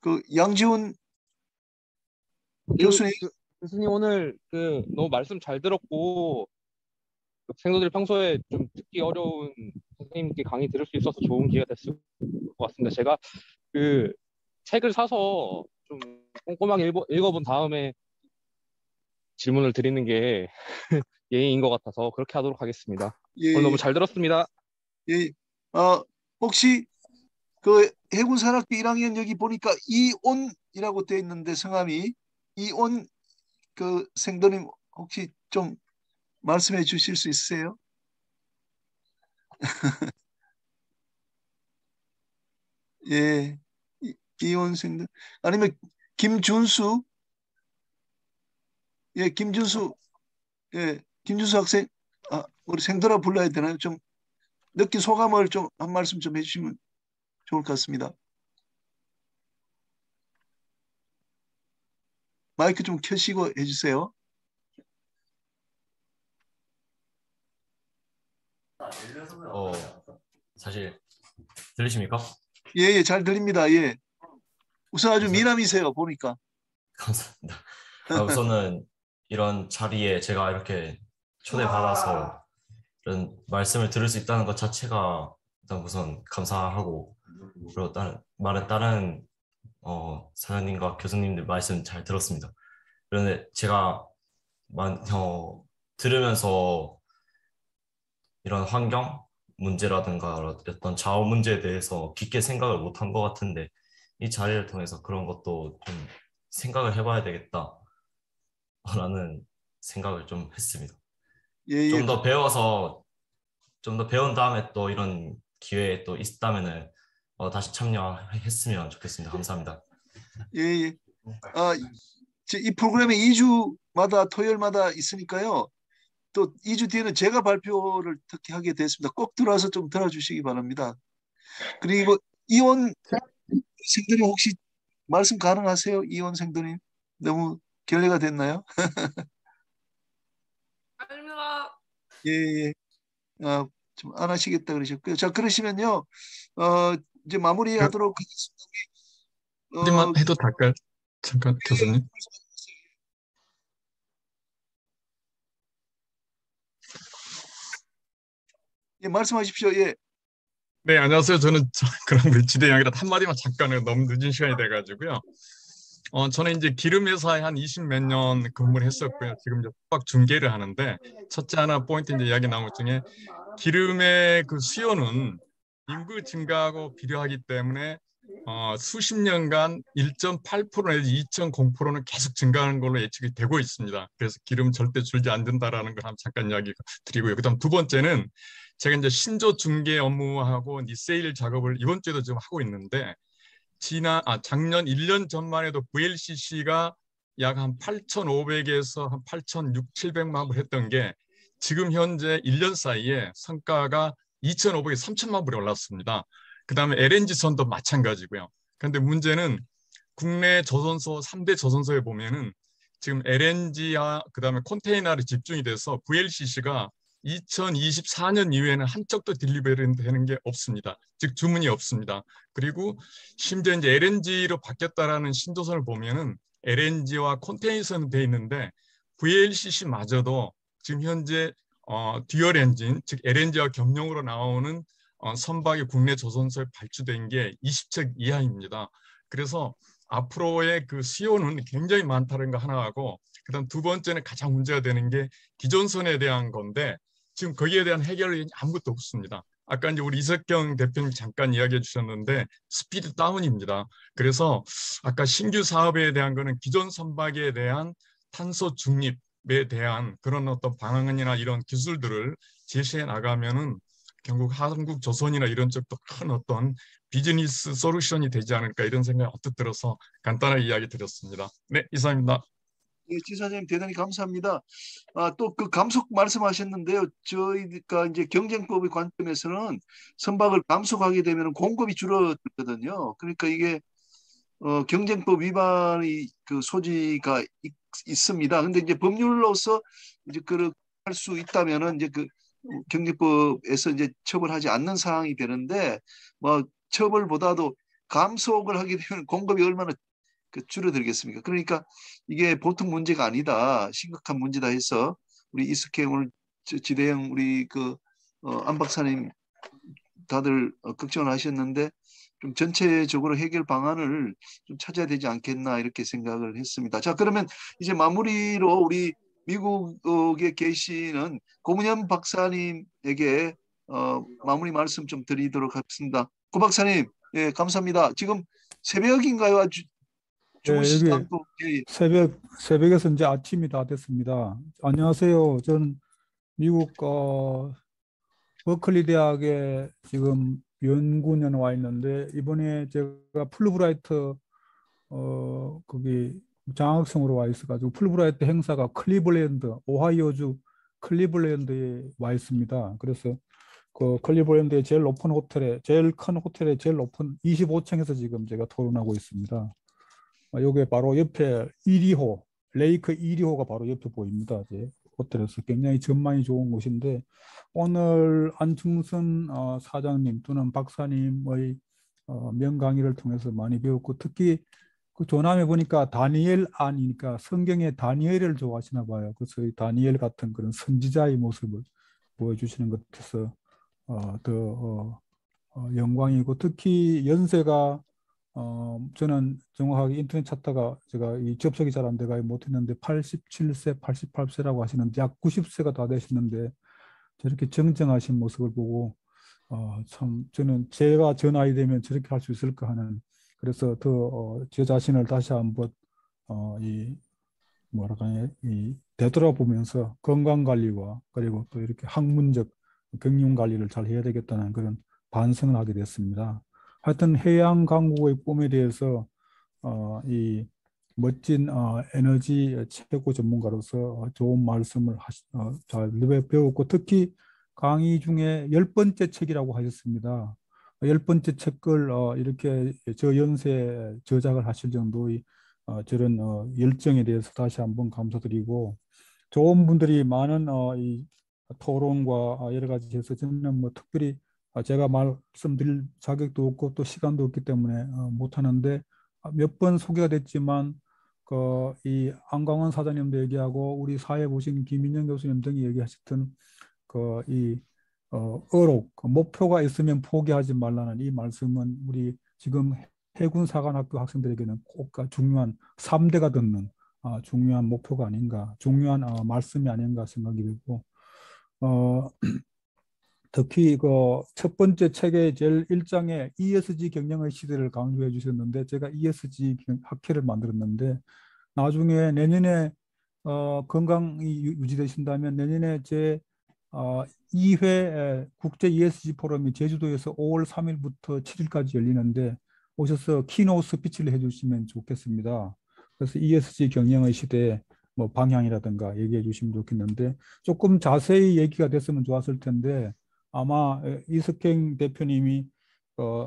그 양지훈 교수님. 교수님 오늘 너무 말씀 잘 들었고 생도들이 평소에 좀 듣기 어려운 선생님께 강의 들을 수 있어서 좋은 기회가 됐을 것 같습니다. 제가 그 책을 사서 좀 꼼꼼하게 읽어본 다음에 질문을 드리는 게 예의인 것 같아서 그렇게 하도록 하겠습니다. 예, 오늘 너무 잘 들었습니다. 예. 혹시 그 해군산학교 1학년 여기 보니까 이온이라고 되어 있는데 성함이 이온 그 생도님 혹시 좀 말씀해 주실 수 있으세요? 예, 이온 생도 아니면 김준수, 예, 김준수, 예, 김준수 학생, 우리 생도라 불러야 되나요? 좀 느낀 소감을 좀 한 말씀 좀 해주시면 좋을 것 같습니다. 마이크 좀 켜시고 해주세요. 사실 들리십니까? 예, 예, 잘 들립니다. 예. 우선 아주 미남이세요, 보니까. 감사합니다. 우선은 이런 자리에 제가 이렇게 초대받아서 이런 말씀을 들을 수 있다는 것 자체가 일단 우선 감사하고, 그리고 다른 사장님과 교수님들 말씀 잘 들었습니다. 그런데 제가 들으면서 이런 환경 문제라든가 어떤 자원 문제에 대해서 깊게 생각을 못한 것 같은데 이 자리를 통해서 그런 것도 좀 생각을 해봐야 되겠다라는 생각을 좀 했습니다. 예, 좀 더 배워서 좀 더 배운 다음에 또 이런 기회에 또 있다면은 다시 참여했으면 좋겠습니다. 감사합니다. 예, 예. 이 프로그램이 2주마다 토요일마다 있으니까요. 또 2주 뒤에는 제가 발표를 특히 하게 됐습니다. 꼭 들어와서 좀 들어주시기 바랍니다. 그리고 이원 생들이 혹시 말씀 가능하세요? 이원 생들이 너무 결례가 됐나요? 아닙니다. 예, 예. 좀 안 하시겠다 그러셨고요. 자, 그러시면요. 이제 마무리하도록 하겠습니다. 하지만 해도 될까요? 잠깐 교수님. 예, 말씀하십시오. 예. 네, 안녕하세요. 저는 그런 물지대이 아니라 한마디만 잠깐 너무 늦은 시간이 돼가지고요. 저는 이제 기름 회사에 한 20몇 년 근무를 했었고요. 지금 이제 숙박 중개를 하는데 첫째 하나 포인트 이제 이야기 나온 것 중에 기름의 그 수요는 인구 증가하고 비례하기 때문에 수십 년간 1.8% 내지 2.0%는 계속 증가하는 걸로 예측이 되고 있습니다. 그래서 기름 절대 줄지 않는다라는 걸 한번 잠깐 이야기 드리고요. 그다음 두 번째는 제가 이제 신조 중개 업무하고 리세일 작업을 이번 주에도 좀 하고 있는데 작년 1년 전만 해도 VLCC가 약 한 8,500에서 한 8,600, 700만 불 했던 게 지금 현재 1년 사이에 성과가 2,500에서 3,000만 불이 올랐습니다. 그 다음에 LNG선도 마찬가지고요. 그런데 문제는 국내 조선소 3대 조선소에 보면은 지금 LNG와 그 다음에 컨테이너에 집중이 돼서 VLCC가 2024년 이후에는 한쪽도 딜리버리 되는 게 없습니다. 즉 주문이 없습니다. 그리고 심지어 이제 LNG로 바뀌었다라는 신조선을 보면은 LNG와 컨테이너선 돼 있는데 VLCC마저도 지금 현재 듀얼 엔진, 즉 LNG와 겸용으로 나오는 선박이 국내 조선소에 발주된 게 20척 이하입니다. 그래서 앞으로의 그 수요는 굉장히 많다는 거 하나하고, 그다음 두 번째는 가장 문제가 되는 게 기존선에 대한 건데 지금 거기에 대한 해결이 아무것도 없습니다. 아까 이제 우리 이석경 대표님 잠깐 이야기해 주셨는데 스피드 다운입니다. 그래서 아까 신규 사업에 대한 거는 기존 선박에 대한 탄소 중립에 대한 그런 어떤 방안이나 이런 기술들을 제시해 나가면은 결국 한국조선이나 이런 쪽도 큰 어떤 비즈니스 솔루션이 되지 않을까 이런 생각이 언뜻 들어서 간단하게 이야기 드렸습니다. 네, 이상입니다. 예, 지사님 대단히 감사합니다. 또 그 감속 말씀하셨는데요. 저희가 이제 경쟁법의 관점에서는 선박을 감속하게 되면 공급이 줄어들거든요. 그러니까 이게 경쟁법 위반의 그 소지가 있습니다. 근데 이제 법률로서 이제 그렇게 할 수 있다면은 이제 그 경쟁법에서 이제 처벌하지 않는 상황이 되는데 뭐 처벌보다도 감속을 하게 되면 공급이 얼마나 줄어들겠습니까? 그러니까 이게 보통 문제가 아니다, 심각한 문제다 해서 우리 이스케 오늘 지대형 우리 그 안 박사님 다들 걱정을 하셨는데 좀 전체적으로 해결 방안을 좀 찾아야 되지 않겠나 이렇게 생각을 했습니다. 자, 그러면 이제 마무리로 우리 미국에 계시는 고문현 박사님에게 마무리 말씀 좀 드리도록 하겠습니다. 고 박사님, 예, 감사합니다. 지금 새벽인가요? 주무시지 여기 않고 새벽에서 이제 아침이 다 됐습니다. 안녕하세요. 저는 미국 버클리 대학에 지금 연구년 와 있는데 이번에 제가 풀브라이트 거기 장학생으로 와 있어가지고 풀브라이트 행사가 클리블랜드, 오하이오주 클리블랜드에 와 있습니다. 그래서 그 클리블랜드의 제일 높은 호텔에, 제일 큰 호텔의 제일 높은 25층에서 지금 제가 토론하고 있습니다. 여기 바로 옆에 이리호, 레이크 이리호가 바로 옆에 보입니다. 이제 호텔에서 굉장히 전망이 좋은 곳인데 오늘 안충선 사장님 또는 박사님의 명강의를 통해서 많이 배웠고 특히 그 조남에 보니까 다니엘 안이니까 성경의 다니엘을 좋아하시나 봐요. 그래서 이 다니엘 같은 그런 선지자의 모습을 보여주시는 것 같아서 더 영광이고 특히 연세가 저는 정확하게 인터넷 찾다가 제가 이 접속이 잘 안 돼가 못했는데 87세, 88세라고 하시는데 약 90세가 다 되시는데 저렇게 정정하신 모습을 보고 참 저는 제가 저 나이 되면 저렇게 할 수 있을까 하는 그래서 더 제 자신을 다시 한번 이 뭐랄까요 이 되돌아보면서 건강 관리와 그리고 또 이렇게 학문적 경영 관리를 잘 해야 되겠다는 그런 반성을 하게 됐습니다. 하여튼 해양 강국의 꿈에 대해서 이 멋진 에너지 최고 전문가로서 좋은 말씀을 잘 배웠고 특히 강의 중에 10번째 책이라고 하셨습니다. 10번째 책을 이렇게 저 연세에 저작을 하실 정도의 저런 열정에 대해서 다시 한번 감사드리고 좋은 분들이 많은 이 토론과 여러 가지 해서 저는 뭐 특별히 제가 말씀드릴 자격도 없고 또 시간도 없기 때문에 못하는데 몇 번 소개가 됐지만 이 안광원 사장님도 얘기하고 우리 사회 보신 김인영 교수님 등이 얘기하셨던 이 어록 목표가 있으면 포기하지 말라는 이 말씀은 우리 지금 해군사관학교 학생들에게는 꼭 중요한 3대가 듣는 중요한 목표가 아닌가 중요한 말씀이 아닌가 생각이 들고 특히 그 첫 번째 책의 제일 1장에 ESG 경영의 시대를 강조해 주셨는데 제가 ESG 학회를 만들었는데 나중에 내년에 건강이 유지되신다면 내년에 제 2회 국제 ESG 포럼이 제주도에서 5월 3일부터 7일까지 열리는데 오셔서 키노트 스피치를 해주시면 좋겠습니다. 그래서 ESG 경영의 시대에 뭐 방향이라든가 얘기해 주시면 좋겠는데 조금 자세히 얘기가 됐으면 좋았을 텐데 아마 이석행 대표님이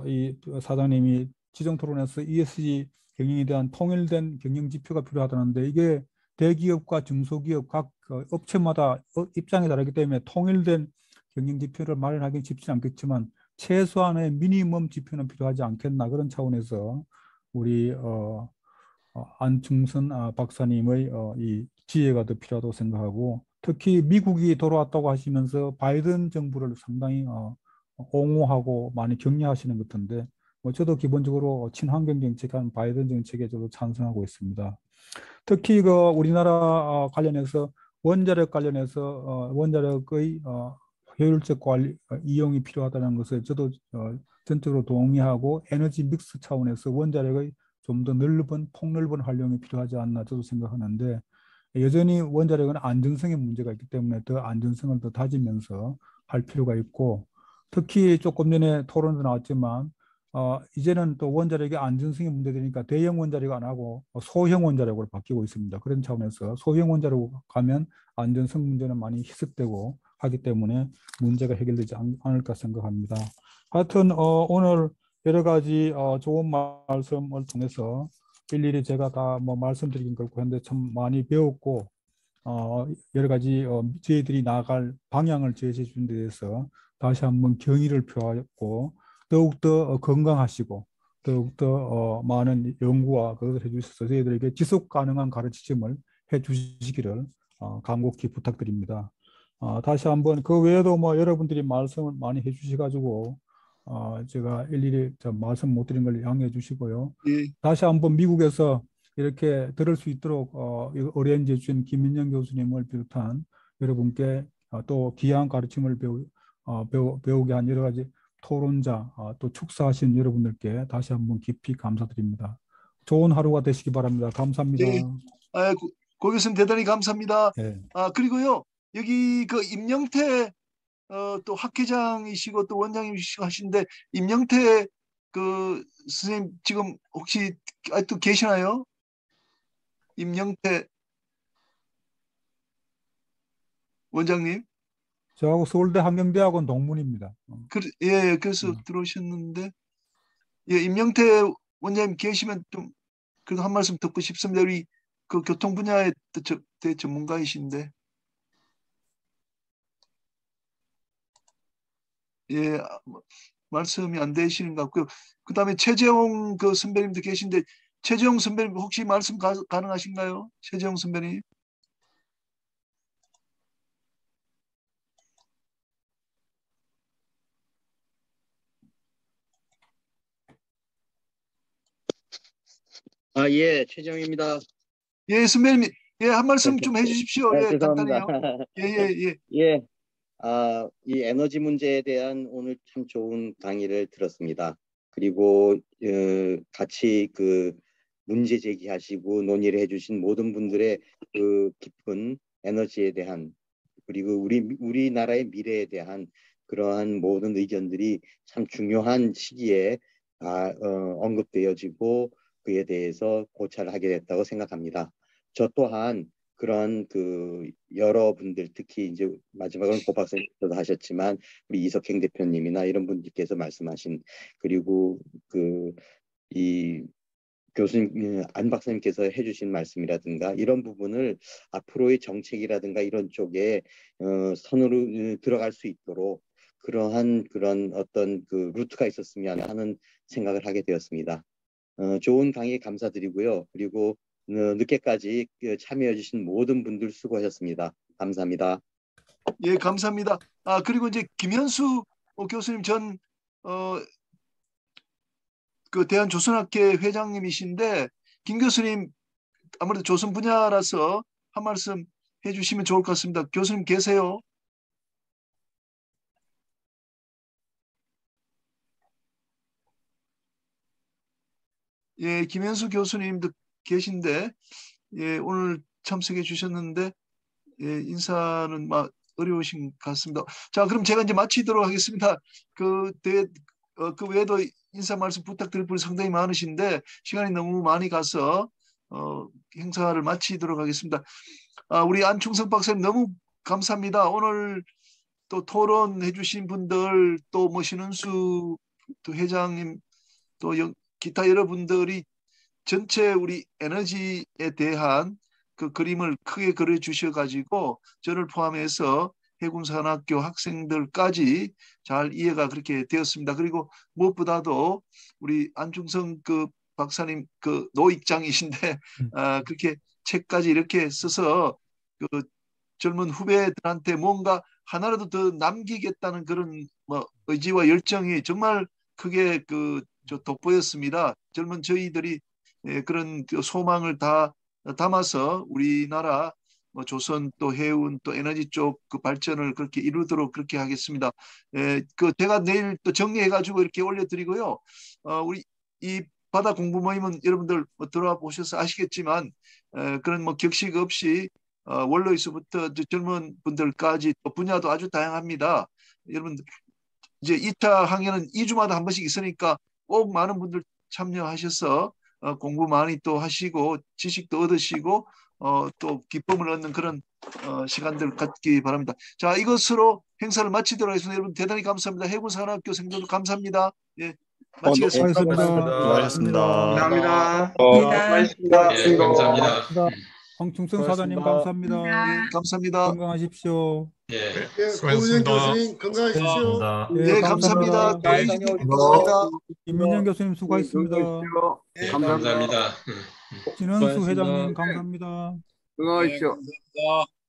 이 사장님이 지정 토론에서 ESG 경영에 대한 통일된 경영 지표가 필요하다는데 이게 대기업과 중소기업 각 업체마다 입장이 다르기 때문에 통일된 경영 지표를 마련하기는 쉽지 않겠지만 최소한의 미니멈 지표는 필요하지 않겠나 그런 차원에서 우리 안충선 박사님의 이 지혜가 더 필요하다고 생각하고 특히 미국이 돌아왔다고 하시면서 바이든 정부를 상당히 옹호하고 많이 격려하시는 것 같은데 뭐 저도 기본적으로 친환경 정책한 바이든 정책에 저도 찬성하고 있습니다. 특히 그 우리나라 관련해서 원자력 관련해서 원자력의 효율적 관리 이용이 필요하다는 것을 저도 전적으로 동의하고 에너지 믹스 차원에서 원자력의 좀 더 넓은 폭넓은 활용이 필요하지 않나 저도 생각하는데 여전히 원자력은 안전성의 문제가 있기 때문에 더 안전성을 더 다지면서 할 필요가 있고 특히 조금 전에 토론도 나왔지만 이제는 또 원자력의 안전성의 문제되니까 대형 원자력 안 하고 소형 원자력으로 바뀌고 있습니다. 그런 차원에서 소형 원자력으로 가면 안전성 문제는 많이 희석되고 하기 때문에 문제가 해결되지 않을까 생각합니다. 하여튼 오늘 여러 가지 좋은 말씀을 통해서 일일이 제가 다 뭐 말씀드리긴 그렇고 했는데 참 많이 배웠고 여러 가지 저희들이 나아갈 방향을 제시해 준 데 대해서 다시 한번 경의를 표하고 더욱더 건강하시고 더욱더 많은 연구와 그것을 해주셔서 저희들에게 지속 가능한 가르침을 해주시기를 간곡히 부탁드립니다. 다시 한번 그 외에도 뭐 여러분들이 말씀을 많이 해주셔가지고 제가 일일이 말씀 못 드린 걸 양해해 주시고요. 예. 다시 한번 미국에서 이렇게 들을 수 있도록 어레인지해 주신 김민영 교수님을 비롯한 여러분께 또 귀한 가르침을 배우게 한 여러 가지 토론자 또 축사하신 여러분들께 다시 한번 깊이 감사드립니다. 좋은 하루가 되시기 바랍니다. 감사합니다. 네. 고 교수님 대단히 감사합니다. 네. 그리고요 여기 그 임영태 또 학회장이시고 또 원장님이시고 하신데 임영태 그 선생님 지금 혹시 아직도 계시나요? 임영태 원장님? 저하고 서울대 한경대학원 동문입니다. 예, 그래서 들어오셨는데 예, 임영태 원장님 계시면 좀 그래도 한 말씀 듣고 싶습니다. 우리 그 교통 분야의 전문가이신데. 예, 말씀이 안 되시는 것 같고요. 그 다음에 최재홍 그 선배님도 계신데 최재홍 선배님 혹시 말씀 가능하신가요? 최재홍 선배님. 예, 최재형입니다. 예, 선배님, 예, 한 말씀 좀 해주십시오. 예, 죄송합니다. 간단히요. 예. 예, 이 에너지 문제에 대한 오늘 참 좋은 강의를 들었습니다. 그리고 같이 그 문제 제기하시고 논의를 해주신 모든 분들의 그 깊은 에너지에 대한 그리고 우리나라의 미래에 대한 그러한 모든 의견들이 참 중요한 시기에 언급되어지고 그에 대해서 고찰을 하게 됐다고 생각합니다. 저 또한 그런 그 여러분들 특히 이제 마지막으로 고 박사님께서도 하셨지만 우리 이석행 대표님이나 이런 분들께서 말씀하신 그리고 그 이 교수님 안 박사님께서 해주신 말씀이라든가 이런 부분을 앞으로의 정책이라든가 이런 쪽에 선으로 들어갈 수 있도록 그러한 그런 어떤 그 루트가 있었으면 하는 생각을 하게 되었습니다. 좋은 강의 감사드리고요. 그리고 늦게까지 참여해 주신 모든 분들 수고하셨습니다. 감사합니다. 예, 감사합니다. 그리고 이제 김현수 교수님 전 그 대한조선학회 회장님이신데 김 교수님 아무래도 조선 분야라서 한 말씀 해주시면 좋을 것 같습니다. 교수님 계세요? 예, 김현수 교수님도 계신데 예, 오늘 참석해 주셨는데 예, 인사는 막 어려우신 것 같습니다. 자, 그럼 제가 이제 마치도록 하겠습니다. 그 외에도 인사 말씀 부탁드릴 분이 상당히 많으신데 시간이 너무 많이 가서 행사를 마치도록 하겠습니다. 우리 안충성 박사님 너무 감사합니다. 오늘 또 토론해 주신 분들, 또 뭐 신은수 또 회장님, 또 기타 여러분들이 전체 우리 에너지에 대한 그 그림을 크게 그려 주셔 가지고 저를 포함해서 해군사관학교 학생들까지 잘 이해가 그렇게 되었습니다. 그리고 무엇보다도 우리 안충성 그 박사님 그 노익장이신데 그렇게 책까지 이렇게 써서 그 젊은 후배들한테 뭔가 하나라도 더 남기겠다는 그런 뭐 의지와 열정이 정말 크게 돋보였습니다. 젊은 저희들이 그런 소망을 다 담아서 우리나라 뭐 조선 또 해운 또 에너지 쪽 그 발전을 그렇게 이루도록 그렇게 하겠습니다. 제가 내일 또 정리해가지고 이렇게 올려드리고요. 우리 이 바다 공부 모임은 여러분들 뭐 들어와 보셔서 아시겠지만 그런 뭐 격식 없이 원로에서부터 젊은 분들까지 또 분야도 아주 다양합니다. 여러분들 이제 2차 항해는 2주마다 한 번씩 있으니까 꼭 많은 분들 참여하셔서 공부 많이 또 하시고 지식도 얻으시고 또 기쁨을 얻는 그런 시간들 갖기 바랍니다. 자, 이것으로 행사를 마치도록 하겠습니다. 여러분 대단히 감사합니다. 해군사관학교 생도들 감사합니다. 예, 마치겠습니다. 수고하셨습니다. 감사합니다. 수고하셨습니다. 예, 감사합니다. 황충성 사장님 감사합니다. 감사합니다. 건강하십시오. 예, 고은영 교수님 건강하십시오. 네, 감사합니다. 감사합니다. 김민영 교수님 수고하셨습니다. 예, 감사합니다. 진은수 회장님 감사합니다. 건강하십시오. 감사합니다.